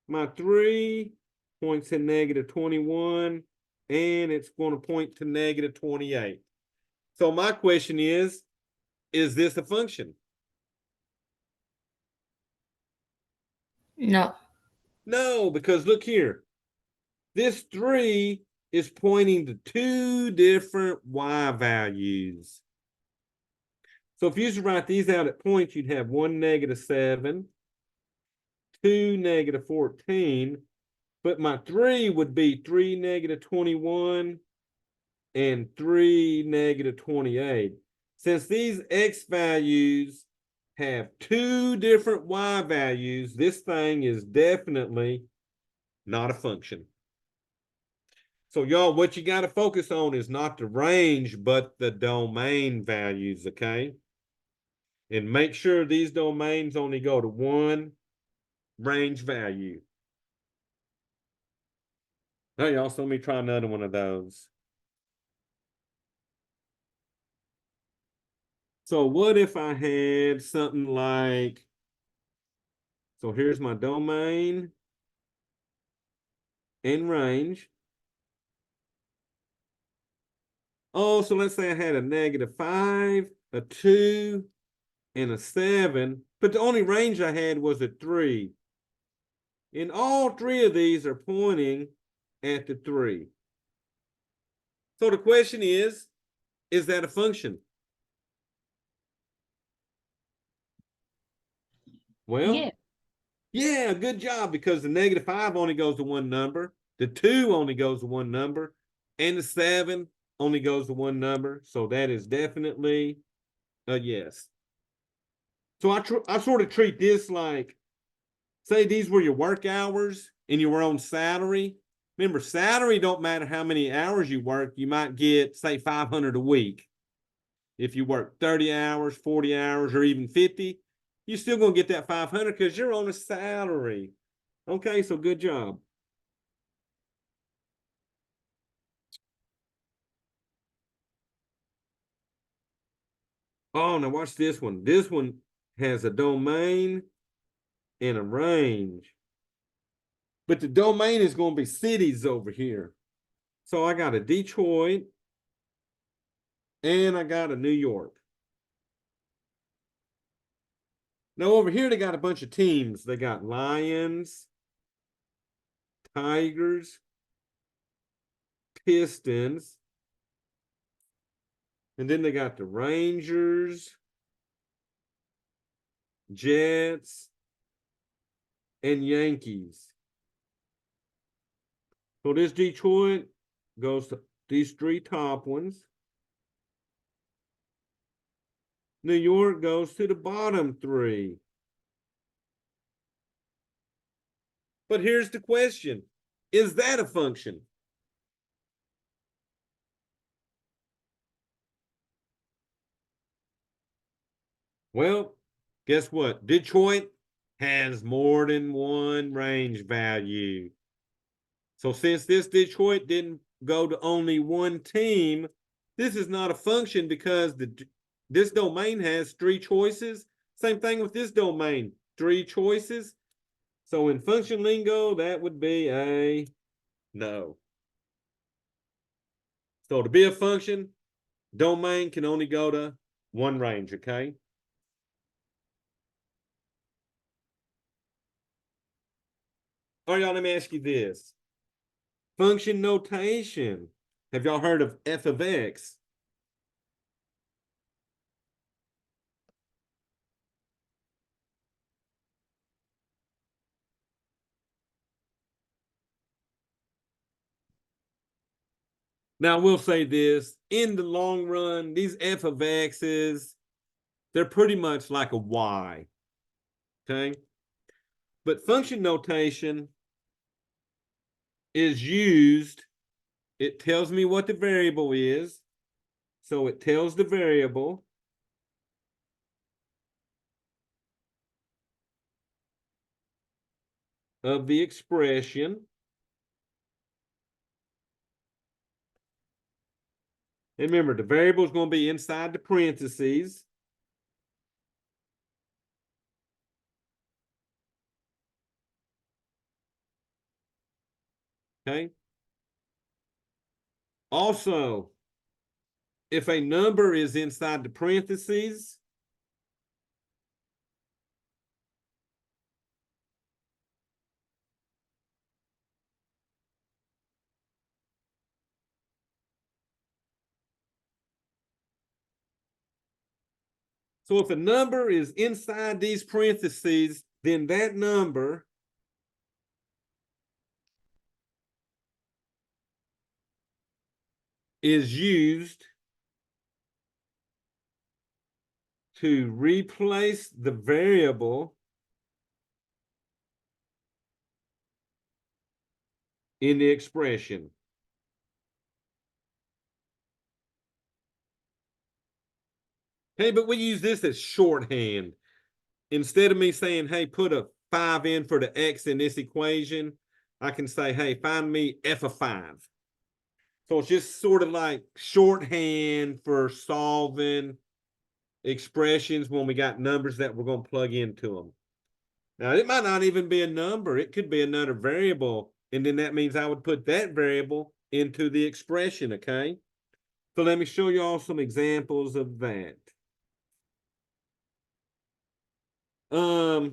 My 3 points to -21. And it's going to point to -28. So my question is this a function? No. No, because look here. This 3 is pointing to 2 different y values. So if you used to write these out at points, you'd have 1 -7, 2 -14, but my 3 would be 3 -21 and 3 -28. Since these x values have 2 different y values, this thing is definitely not a function. So y'all, what you got to focus on is not the range, but the domain values, okay? And make sure these domains only go to one range value. All right, y'all, so let me try another one of those. So what if I had something like, so here's my domain and range. Oh, so let's say I had a -5, a 2, and a 7, but the only range I had was a 3. And all 3 of these are pointing at the 3. So the question is that a function? Well, yeah, good job, because the -5 only goes to one number, the 2 only goes to one number, and the 7 only goes to one number. So that is definitely a yes. So I sort of treat this like, say these were your work hours and you were on salary. Remember, salary don't matter how many hours you work. You might get, say, 500 a week. If you work 30 hours, 40 hours, or even 50, you're still going to get that 500 because you're on a salary. Okay, so good job. Oh, now watch this one. This one has a domain and a range. But the domain is going to be cities over here. So I got a Detroit and I got a New York. Now over here, they got a bunch of teams. They got Lions, Tigers, Pistons, and then they got the Rangers, Jets, and Yankees. So this Detroit goes to these 3 top ones. New York goes to the bottom 3. But here's the question. Is that a function? Well, guess what? Detroit has more than one range value. So since this Detroit didn't go to only one team, this is not a function because this domain has 3 choices. Same thing with this domain, 3 choices. So in function lingo, that would be a no. So to be a function, domain can only go to one range, okay? All right, y'all, let me ask you this. Function notation. Have y'all heard of f of x? Now, we'll say this, in the long run, these f of x's, they're pretty much like a y, okay? But function notation is used, it tells me what the variable is, so it tells the variable of the expression, And remember, the variable is going to be inside the parentheses. Okay. Also, if a number is inside the parentheses, so if a number is inside these parentheses, then that number is used to replace the variable in the expression. Okay, but we use this as shorthand. Instead of me saying, hey, put a 5 in for the x in this equation, I can say, hey, find me f of 5. So it's just sort of like shorthand for solving expressions when we got numbers that we're going to plug into them. Now, it might not even be a number. It could be another variable. And then that means I would put that variable into the expression, okay? So let me show you all some examples of that.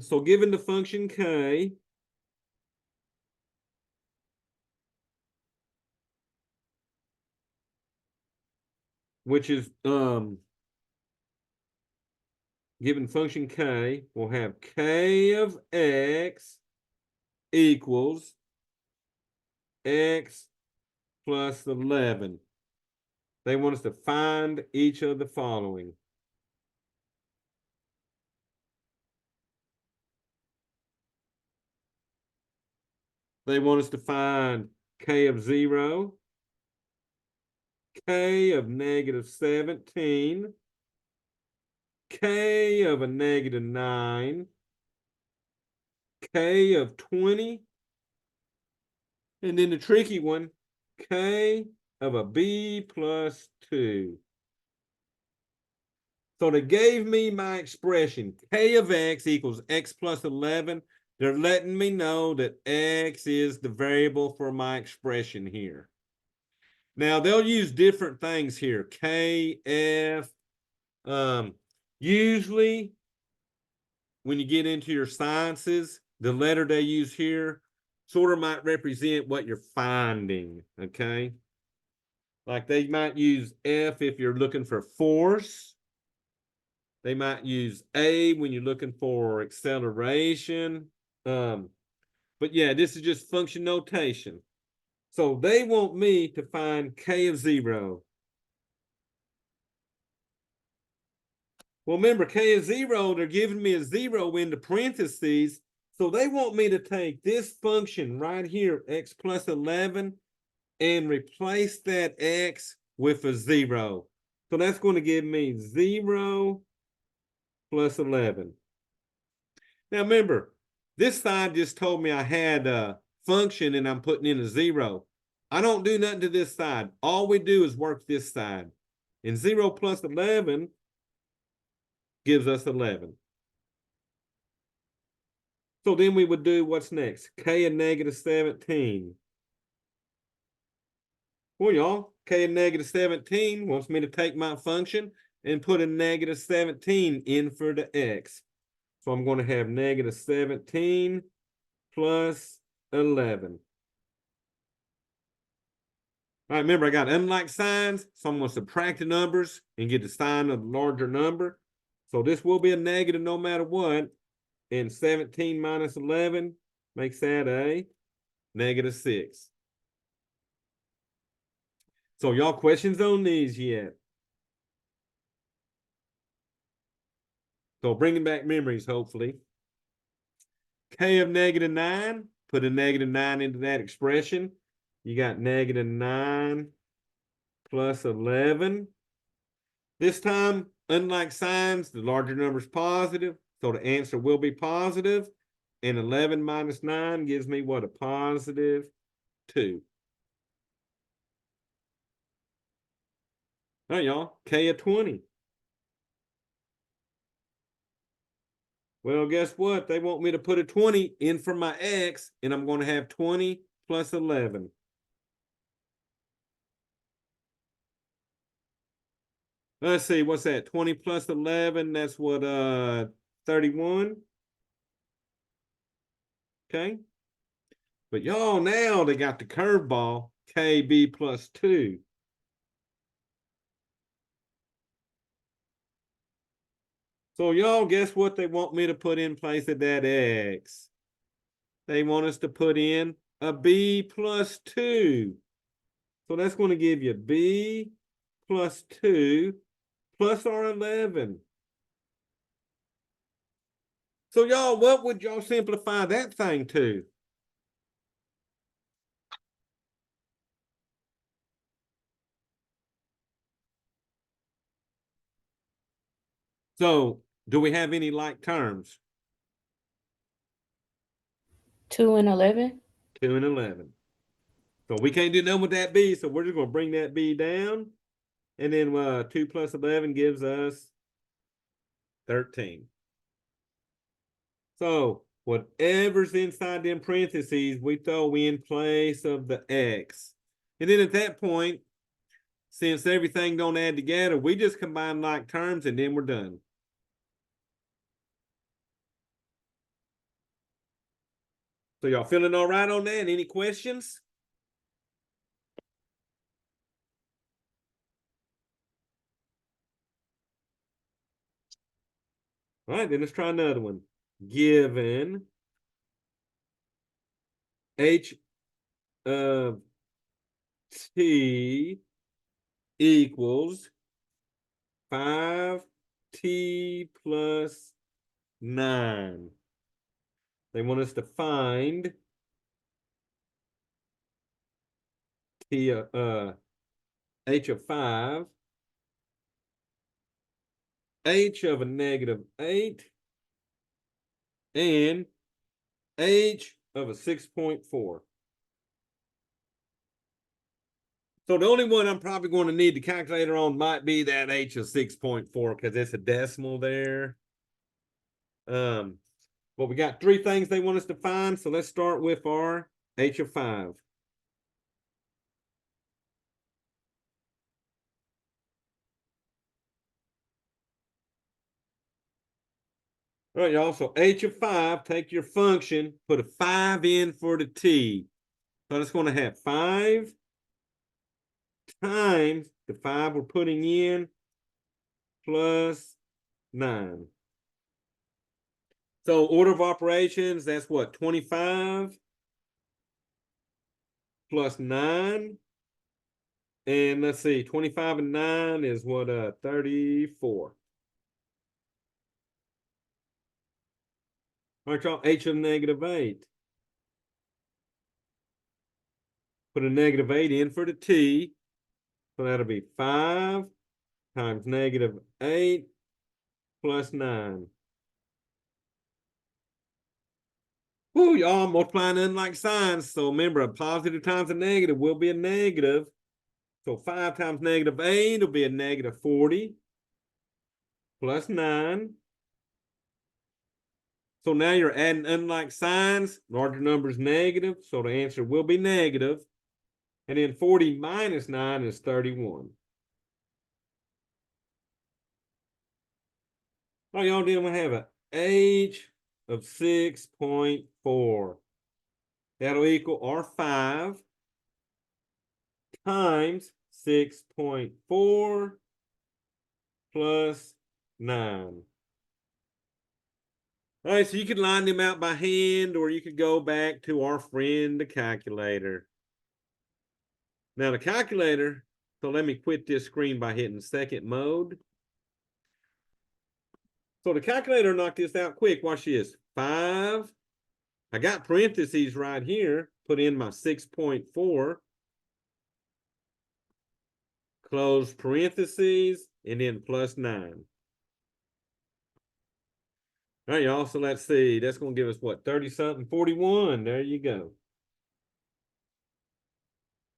So given the function k, which is given function k, we'll have k of x equals x plus 11. They want us to find each of the following. They want us to find k of 0, k of -17, k of a -9, k of 20, and then the tricky one, k of a b plus 2. So they gave me my expression, k of x equals x plus 11. They're letting me know that x is the variable for my expression here. Now, they'll use different things here, k, f. Usually, when you get into your sciences, the letter they use here sort of might represent what you're finding, okay? Like they might use F if you're looking for force. They might use A when you're looking for acceleration. But yeah, this is just function notation. So they want me to find k of 0. Well, remember, k is 0, they're giving me a 0 in the parentheses. So they want me to take this function right here, x plus 11, and replace that x with a 0. So that's going to give me 0 plus 11. Now, remember, this side just told me I had a function and I'm putting in a 0. I don't do nothing to this side. All we do is work this side. And 0 plus 11 gives us 11. So then we would do what's next? K of -17. Well, y'all, k of -17 wants me to take my function and put a -17 in for the x. So I'm going to have -17 plus 11. All right, remember, I got unlike signs, so I'm going to subtract the numbers and get the sign of the larger number. So this will be a negative no matter what. And 17 minus 11 makes that a -6. So y'all questions on these yet? So bringing back memories, hopefully. K of -9, put a -9 into that expression. You got -9 plus 11. This time, unlike signs, the larger number is positive, so the answer will be positive. And 11 minus 9 gives me what? A +2. All right, y'all, K of 20. Well, guess what? They want me to put a 20 in for my X, and I'm going to have 20 plus 11. Let's see, what's that? 20 plus 11, that's what, 31? Okay. But y'all, now they got the curveball, KB plus 2. So y'all, guess what they want me to put in place of that X? They want us to put in a B plus 2. So that's going to give you B plus 2 plus our 11. So y'all, what would y'all simplify that thing to? So do we have any like terms? 2 and 11. 2 and 11. So we can't do nothing with that B, so we're just going to bring that B down. And then 2 plus 11 gives us 13. So whatever's inside them parentheses, we throw in place of the X. And then at that point, since everything don't add together, we just combine like terms and then we're done. So y'all feeling all right on that? Any questions? All right, then let's try another one. Given H of T equals 5T plus 9. They want us to find T H of 5, H of a -8, and H of a 6.4. So the only one I'm probably going to need the calculator on might be that H of 6.4 because it's a decimal there. But we got 3 things they want us to find. So let's start with our H of 5. All right, y'all. So H of 5, take your function, put a 5 in for the T. So it's going to have 5 times the 5 we're putting in plus 9. So order of operations, that's what, 25 plus 9. And let's see, 25 and 9 is what, 34. All right, y'all, H of -8. Put a -8 in for the T. So that'll be 5 times -8 plus 9. Whoo, y'all, multiplying unlike signs. So remember, a positive times a negative will be a negative. So 5 times -8 will be a -40 plus 9. So now you're adding unlike signs, larger numbers negative, so the answer will be negative. And then 40 minus 9 is 31. Oh, y'all did we have a H of 6.4. That'll equal R5 times 6.4 plus 9. All right, so you could line them out by hand, or you could go back to our friend, the calculator. Now the calculator, so let me quit this screen by hitting second mode. So the calculator knocked this out quick. Watch this. 5. I got parentheses right here. Put in my 6.4. Close parentheses, and then plus 9. All right, y'all. So let's see. That's going to give us what? 30 something, 41. There you go.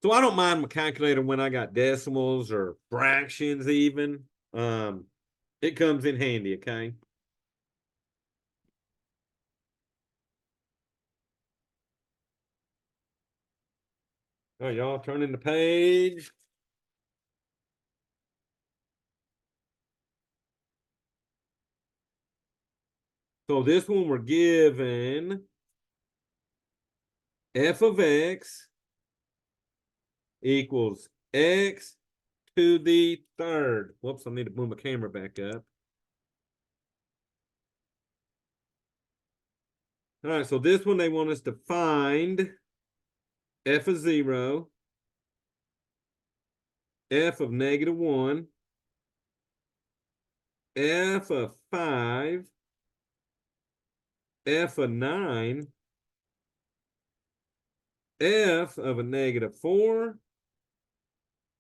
So I don't mind my calculator when I got decimals or fractions even. It comes in handy, okay? All right, y'all turning the page. So this one we're given f of x equals x to the third. Whoops, I need to move my camera back up. All right, so this one they want us to find f of 0, f of -1, f of 5, f of 9, f of a -4,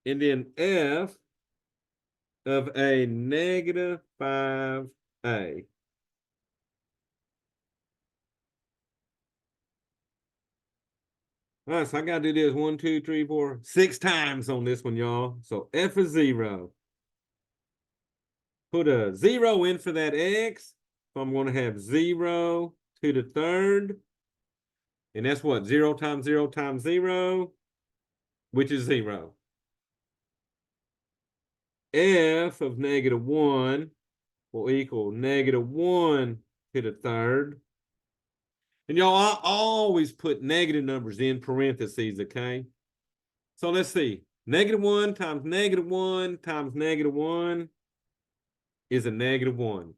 and then f of a -5a. All right, so I got to do this 1, 2, 3, 4, 6 times on this one, y'all. So f of 0. Put a 0 in for that x. So I'm going to have 0 to the third. And that's what? 0 times 0 times 0, which is 0. F of -1 will equal -1 to the third. And y'all, I always put negative numbers in parentheses, okay? So let's see. -1 times -1 times -1 is a -1.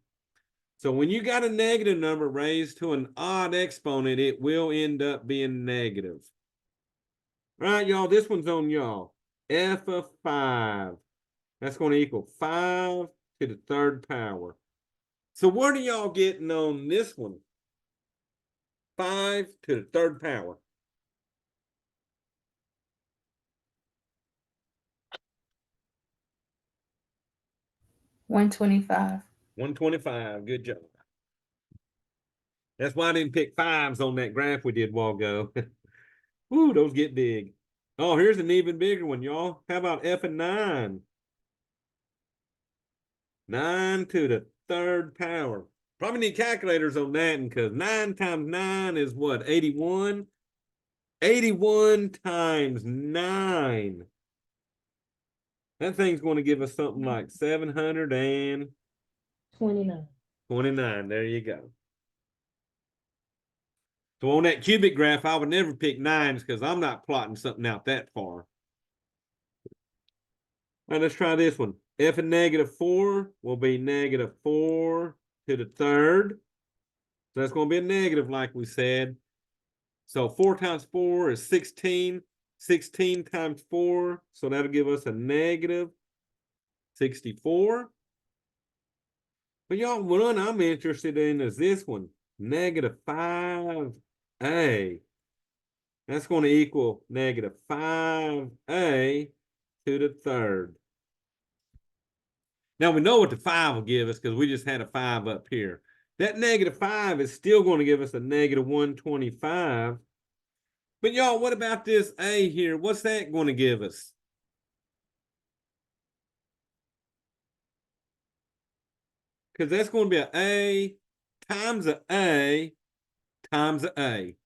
So when you got a negative number raised to an odd exponent, it will end up being negative. All right, y'all, this one's on y'all. F of 5. That's going to equal 5 to the third power. So what are y'all getting on this one? 5 to the third power. $125. 125. Good job. That's why I didn't pick 5s on that graph we did a while ago. Ooh, those get big. Oh, here's an even bigger one, y'all. How about F of 9? 9 to the third power. Probably need calculators on that because 9 times 9 is what? 81? 81 times 9. That thing's going to give us something like 729. 29. There you go. So on that cubic graph, I would never pick 9s because I'm not plotting something out that far. All right, let's try this one. F of -4 will be -4 to the third. So that's going to be a negative like we said. So 4 times 4 is 16. 16 times 4. So that'll give us a -64. But y'all, one I'm interested in is this one. -5a. That's going to equal -5a to the third. Now we know what the 5 will give us because we just had a 5 up here. That -5 is still going to give us a -125. But y'all, what about this a here? What's that going to give us? Because that's going to be a times a times a.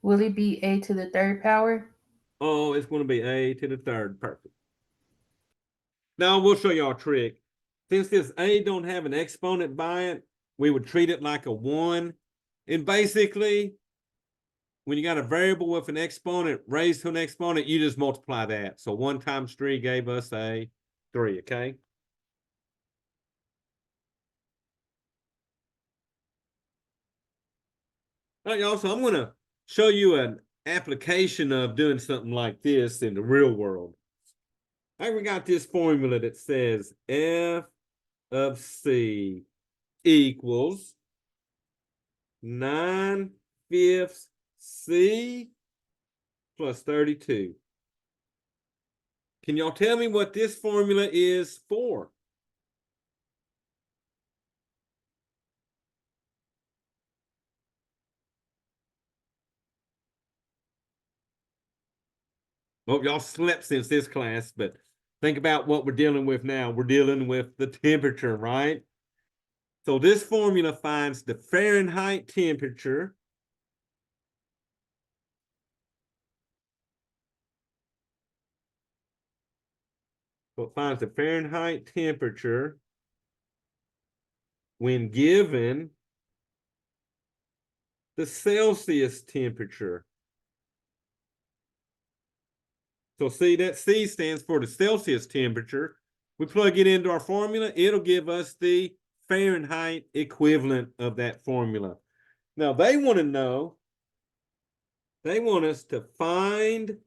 Will it be a to the third power? Oh, it's going to be a to the third. Perfect. Now we'll show y'all a trick. Since this a don't have an exponent by it, we would treat it like a 1. And basically, when you got a variable with an exponent raised to an exponent, you just multiply that. So 1 times 3 gave us a 3, okay? All right, y'all, so I'm going to show you an application of doing something like this in the real world. We got this formula that says f of c equals 9/5 c plus 32. Can y'all tell me what this formula is for? Well, y'all slept since this class, but think about what we're dealing with now. We're dealing with the temperature, right? So this formula finds the Fahrenheit temperature finds the Fahrenheit temperature when given the Celsius temperature. So see, that C stands for the Celsius temperature. We plug it into our formula, it'll give us the Fahrenheit equivalent of that formula. Now they want to know, they want us to find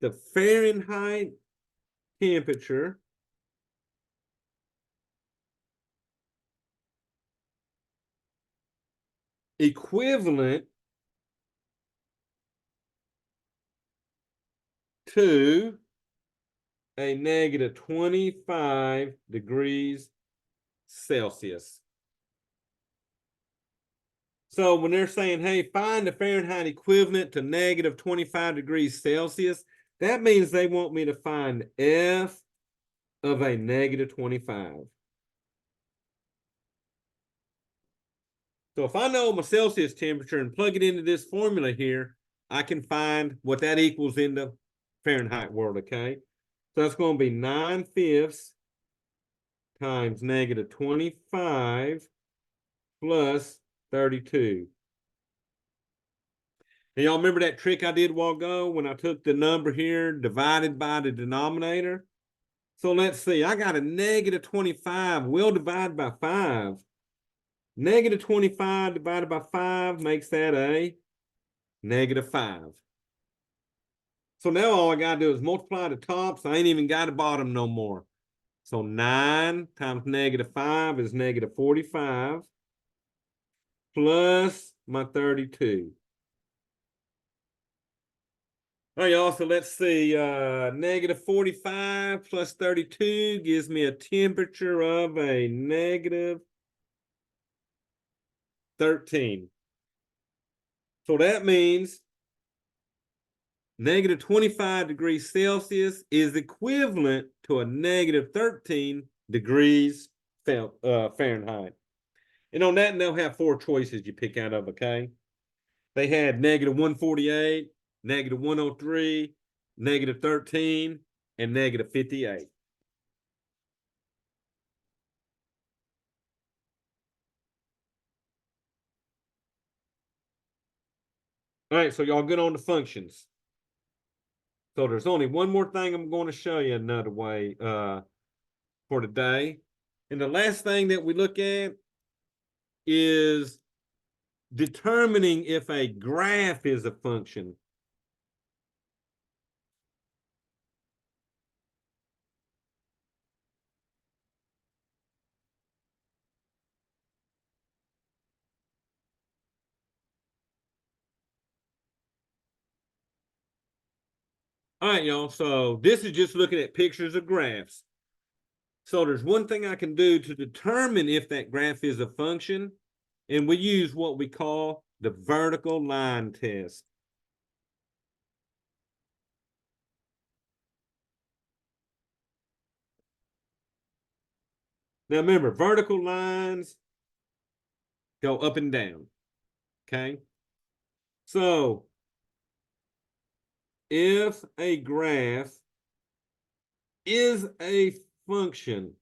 the Fahrenheit temperature equivalent to a negative 25 degrees Celsius. So when they're saying, hey, find the Fahrenheit equivalent to negative 25 degrees Celsius, that means they want me to find F of a negative 25. So if I know my Celsius temperature and plug it into this formula here, I can find what that equals in the Fahrenheit world, okay? So that's going to be 9/5 times negative 25 plus 32. And y'all remember that trick I did a while ago when I took the number here divided by the denominator? So let's see, I got a negative 25. We'll divide by 5. Negative 25 divided by 5 makes that a negative 5. So now all I got to do is multiply the tops. I ain't even got a bottom no more. So 9 times negative 5 is negative 45 plus my 32. All right, y'all, so let's see. Negative 45 plus 32 gives me a temperature of a negative 13. So that means negative 25 degrees Celsius is equivalent to a negative 13 degrees Fahrenheit. And on that, they'll have 4 choices you pick out of, okay? They had negative 148, negative 103, negative 13, and negative 58. All right, so y'all good on the functions. So there's only one more thing I'm going to show you another way for today. And the last thing that we look at is determining if a graph is a function. All right, y'all. So this is just looking at pictures of graphs. So there's one thing I can do to determine if that graph is a function, and we use what we call the vertical line test. Now remember, vertical lines go up and down, okay? So if a graph is a function,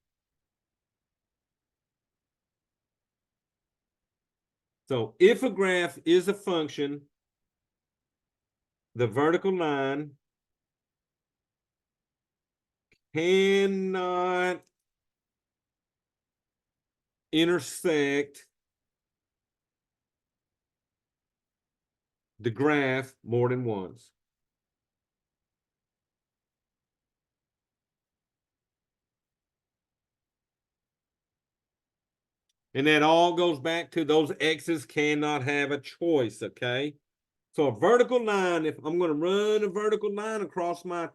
so if a graph is a function, the vertical line cannot intersect the graph more than once. And that all goes back to those X's cannot have a choice, okay? So a vertical line, if I'm going to run a vertical line across my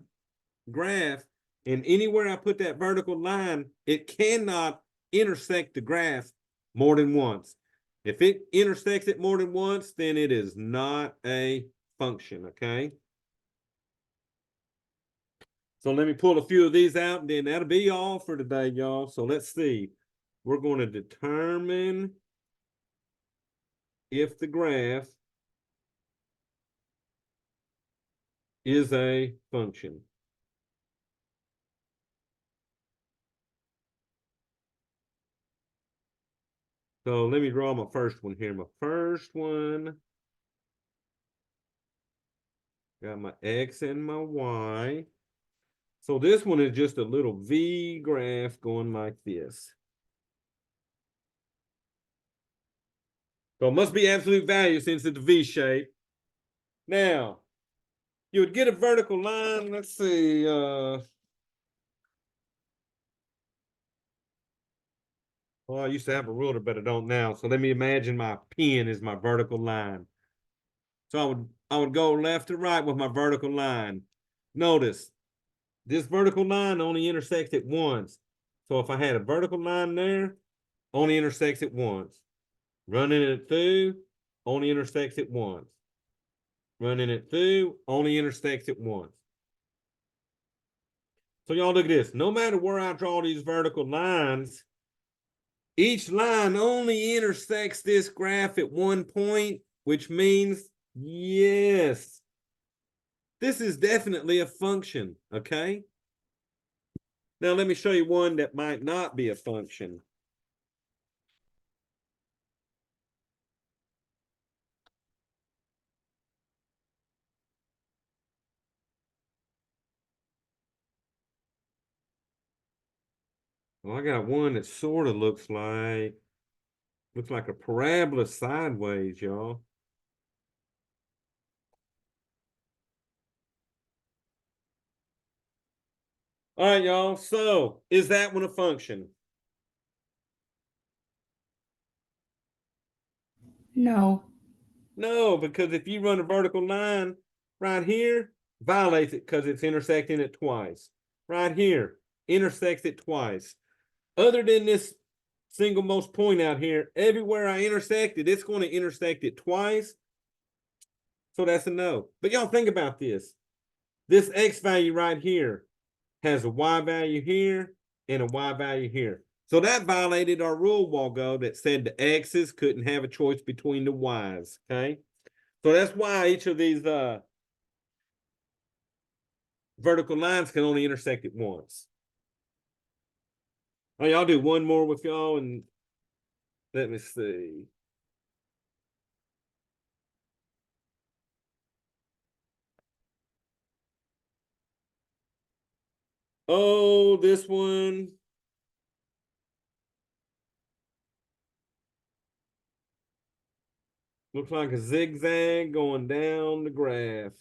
graph, and anywhere I put that vertical line, it cannot intersect the graph more than once. If it intersects it more than once, then it is not a function, okay? So let me pull a few of these out, and then that'll be all for today, y'all. So let's see. We're going to determine if the graph is a function. So let me draw my first one here. My first one, got my X and my Y. So this one is just a little V graph going like this. So it must be absolute value since it's a V shape. Now, you would get a vertical line. Let's see. Well, I used to have a ruler, but I don't now. So let me imagine my pen is my vertical line. So I would go left to right with my vertical line. Notice this vertical line only intersects it once. So if I had a vertical line there, only intersects it once. Running it through, only intersects it once. Running it through, only intersects it once. So y'all look at this. No matter where I draw these vertical lines, each line only intersects this graph at one point, which means, yes, this is definitely a function, okay? Now let me show you one that might not be a function. Well, I got one that sort of looks like a parabola sideways, y'all. All right, y'all. So is that one a function? No. No, because if you run a vertical line right here, violates it because it's intersecting it twice. Right here, intersects it twice. Other than this single most point out here, everywhere I intersect it, it's going to intersect it twice. So that's a no. But y'all think about this. This X value right here has a Y value here and a Y value here. So that violated our rule a while ago that said the X's couldn't have a choice between the Y's, okay? So that's why each of these vertical lines can only intersect at once. All right, I'll do one more with y'all and let me see. Oh, this one. Looks like a zigzag going down the graph.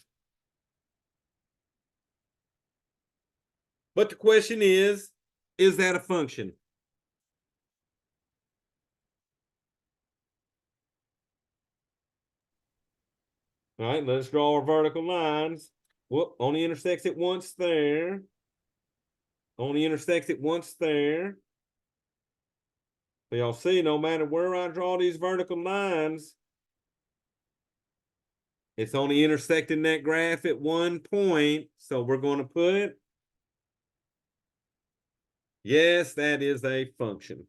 But the question is that a function? All right, let's draw our vertical lines. Whoop, only intersects it once there. Only intersects it once there. So y'all see, no matter where I draw these vertical lines, it's only intersecting that graph at one point. So we're going to put, yes, that is a function.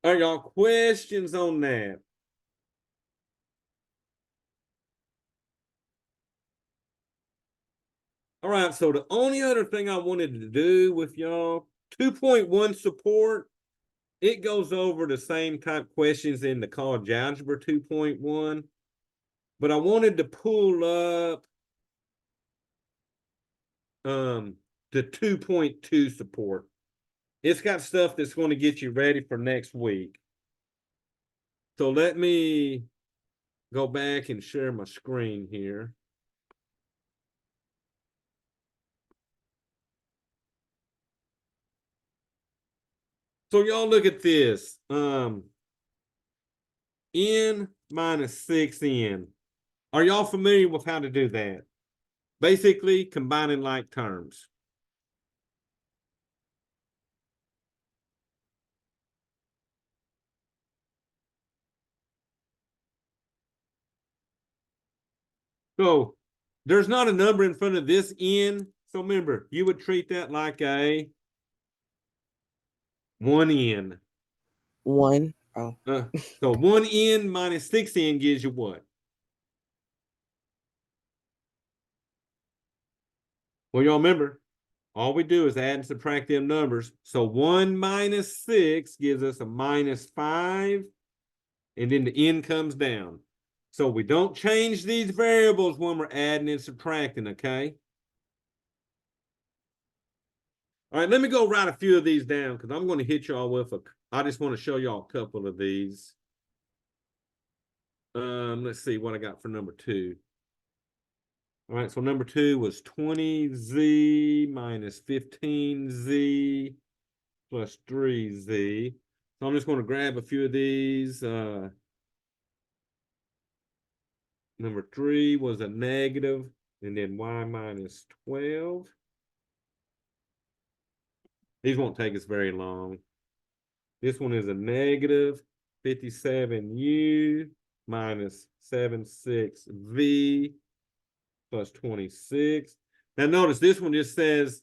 All right, y'all, questions on that? All right, so the only other thing I wanted to do with y'all, 2.1 support, it goes over the same type questions in the college algebra 2.1, but I wanted to pull up the 2.2 support. It's got stuff that's going to get you ready for next week. So let me go back and share my screen here. So y'all look at this. N minus 6n. Are y'all familiar with how to do that? Basically, combining like terms. So there's not a number in front of this n. So remember, you would treat that like a 1n. 1. Oh, So 1n minus 6n gives you what? Well, y'all remember, all we do is add and subtract them numbers. So 1 minus 6 gives us a minus 5, and then the n comes down. So we don't change these variables when we're adding and subtracting, okay? All right, let me go write a few of these down because I'm going to hit y'all with I just want to show y'all a couple of these. Let's see what I got for number 2. All right, so number 2 was 20z minus 15z plus 3z. So I'm just going to grab a few of these. Number 3 was a negative, and then y minus 12. These won't take us very long. This one is a negative 57u minus 76v plus 26. Now notice this one just says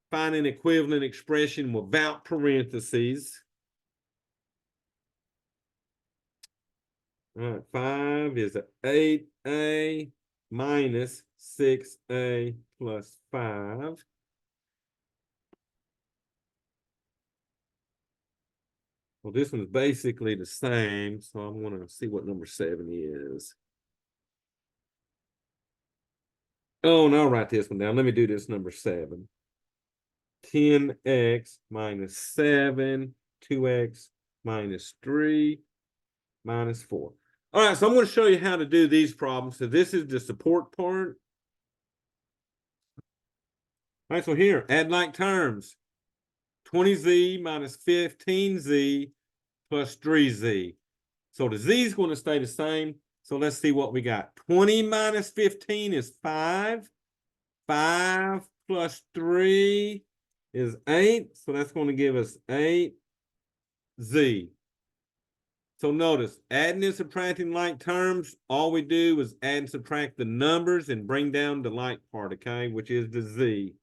find an equivalent expression without parentheses. All right, 5 is a 8a minus 6a plus 5. Well, this one's basically the same, so I'm going to see what number 7 is. Oh, and I'll write this one down. Let me do this number 7. 10x minus 7, 2x minus 3, minus 4. All right, so I'm going to show you how to do these problems. So this is the support part. All right, so here, add like terms. 20z minus 15z plus 3z. So the z is going to stay the same. So let's see what we got. 20 minus 15 is 5. 5 plus 3 is 8. So that's going to give us 8z. So notice, adding and subtracting like terms, all we do is add and subtract the numbers and bring down the like part, okay, which is the z.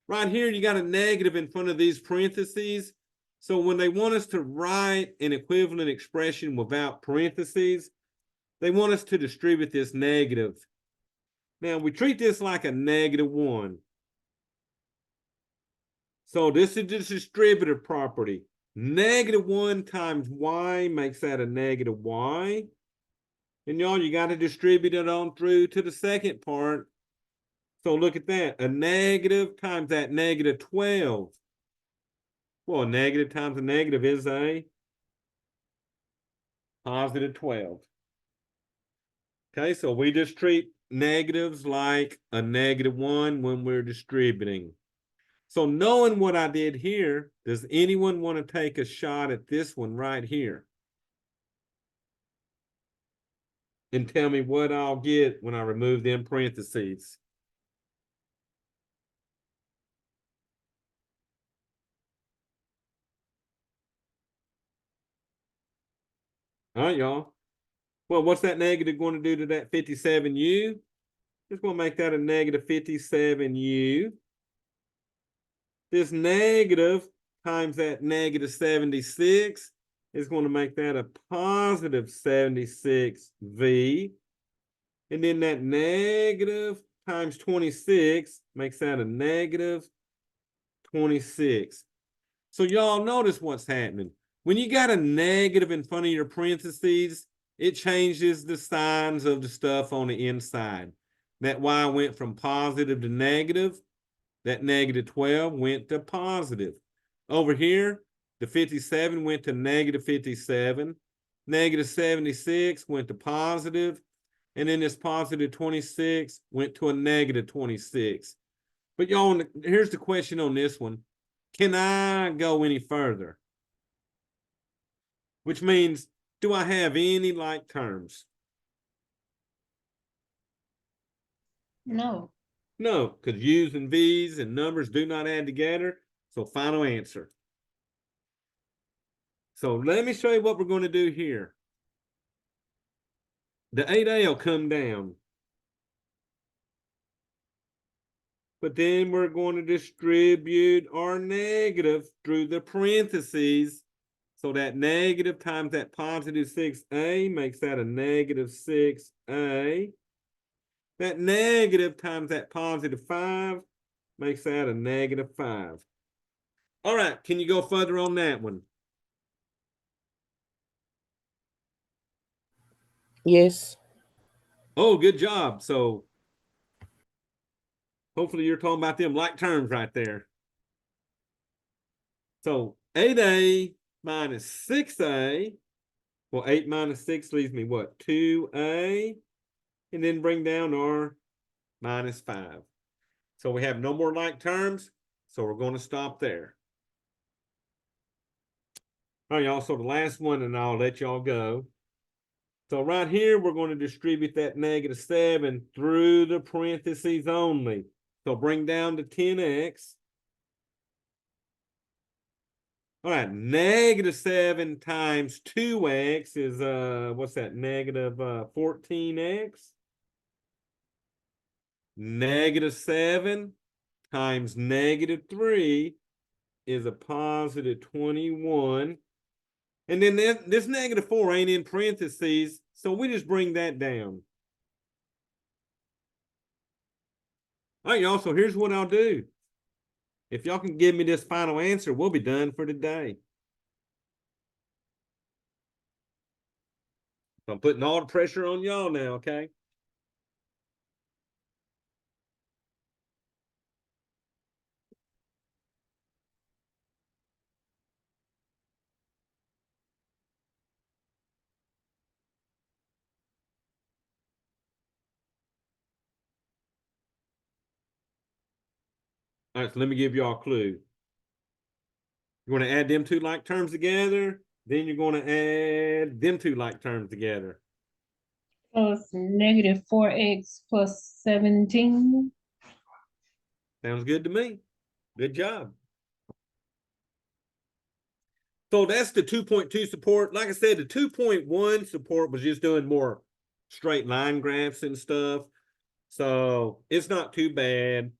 Right here, you got a negative in front of these parentheses. So when they want us to write an equivalent expression without parentheses, they want us to distribute this negative. Now, we treat this like a -1. So this is the distributive property. -1 times y makes that a -y. And y'all, you got to distribute it on through to the second part. So look at that. A negative times that -12. Well, a negative times a negative is a positive 12. Okay, so we just treat negatives like a -1 when we're distributing. So knowing what I did here, does anyone want to take a shot at this one right here? And tell me what I'll get when I remove them parentheses. All right, y'all. Well, what's that negative going to do to that 57u? It's going to make that a -57u. This negative times that -76 is going to make that a positive 76v. And then that negative times 26 makes that a -26. So y'all notice what's happening. When you got a negative in front of your parentheses, it changes the signs of the stuff on the inside. That y went from positive to negative. That -12 went to positive. Over here, the 57 went to -57. -76 went to positive. And then this positive 26 went to a -26. But y'all, here's the question on this one. Can I go any further? Which means, do I have any like terms? No. No, because u's and v's and numbers do not add together. So final answer. So let me show you what we're going to do here. The 8a will come down. but then we're going to distribute our negative through the parentheses. So that negative times that positive 6a makes that a negative 6a. That negative times that positive 5 makes that a negative 5. All right, can you go further on that one? Yes. Oh, good job. So hopefully you're talking about them like terms right there. So 8a minus 6a. Well, 8 minus 6 leaves me what? 2a. And then bring down our minus 5. So we have no more like terms. So we're going to stop there. All right, y'all. So the last one, and I'll let y'all go. So right here, we're going to distribute that negative 7 through the parentheses only. So bring down to 10x. All right, negative 7 times 2x is, what's that, negative 14x? Negative 7 times negative 3 is a positive 21. And then this negative 4 ain't in parentheses, so we just bring that down. All right, y'all, so here's what I'll do. If y'all can give me this final answer, we'll be done for today. I'm putting all the pressure on y'all now, okay? All right, so let me give y'all a clue. You're going to add them two like terms together. Then you're going to add them two like terms together. So it's negative 4x plus 17. Sounds good to me. Good job. So that's the 2.2 support. Like I said, the 2.1 support was just doing more straight line graphs and stuff. So it's not too bad.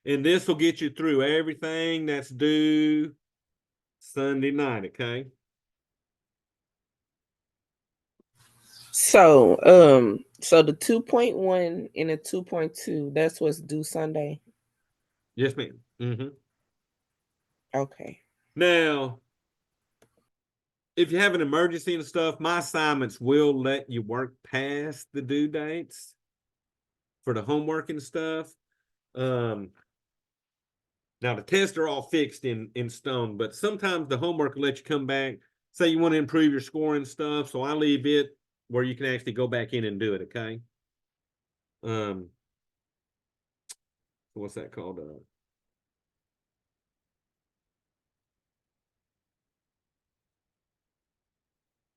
And this will get you through everything that's due Sunday night, okay? So, so the 2.1 and the 2.2, that's what's due Sunday. Yes, ma'am. Mm-hmm. Okay. Now, if you have an emergency and stuff, my assignments will let you work past the due dates for the homework and stuff. Now the tests are all fixed in stone, but sometimes the homework will let you come back. Say you want to improve your score and stuff, so I leave it where you can actually go back in and do it. Okay. What's that called?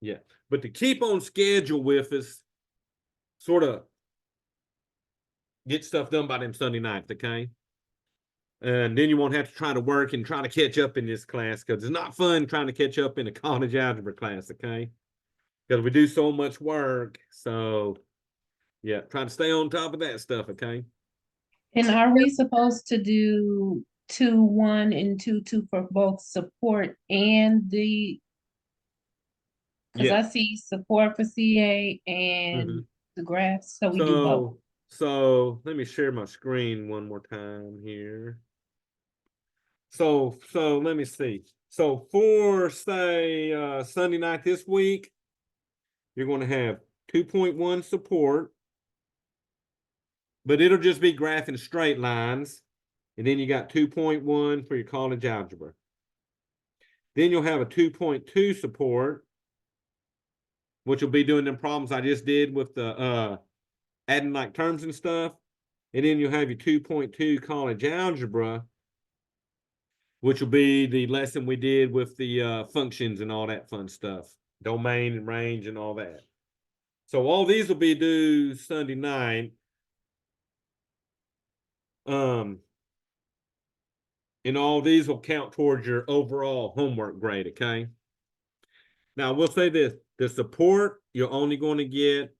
Yeah, but to keep on schedule with us, sort of get stuff done by them Sunday nights. Okay. And then you won't have to try to work and try to catch up in this class because it's not fun trying to catch up in a college algebra class, okay? Because we do so much work. So, yeah, try to stay on top of that stuff, okay? And are we supposed to do 2-1 and 2-2 for both support and the, because Yeah. I see support for CA and Mhm. the graphs, so we do both. So let me share my screen one more time here. So let me see. So for say Sunday night this week, you're going to have 2.1 support, but it'll just be graphing straight lines. And then you got 2.1 for your college algebra. Then you'll have a 2.2 support, which will be doing them problems I just did with the adding like terms and stuff. And then you'll have your 2.2 college algebra, which will be the lesson we did with the functions and all that fun stuff, domain and range and all that. So all these will be due Sunday night. And all these will count towards your overall homework grade, okay? Now, we'll say this. The support, you're only going to get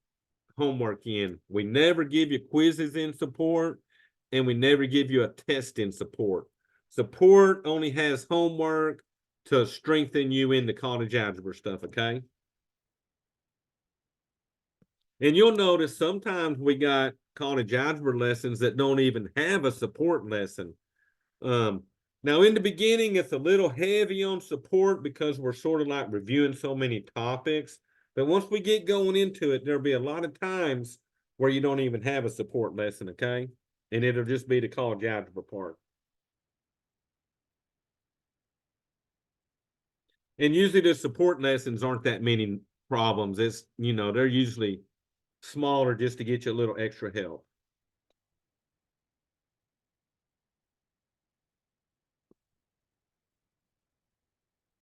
homework in. We never give you quizzes in support, and we never give you a test in support. Support only has homework to strengthen you in the college algebra stuff, okay? And you'll notice sometimes we got college algebra lessons that don't even have a support lesson. Now in the beginning, it's a little heavy on support because we're sort of like reviewing so many topics. But once we get going into it, there'll be a lot of times where you don't even have a support lesson, okay? And it'll just be the college algebra part. And usually the support lessons aren't that many problems. It's, they're usually smaller just to get you a little extra help.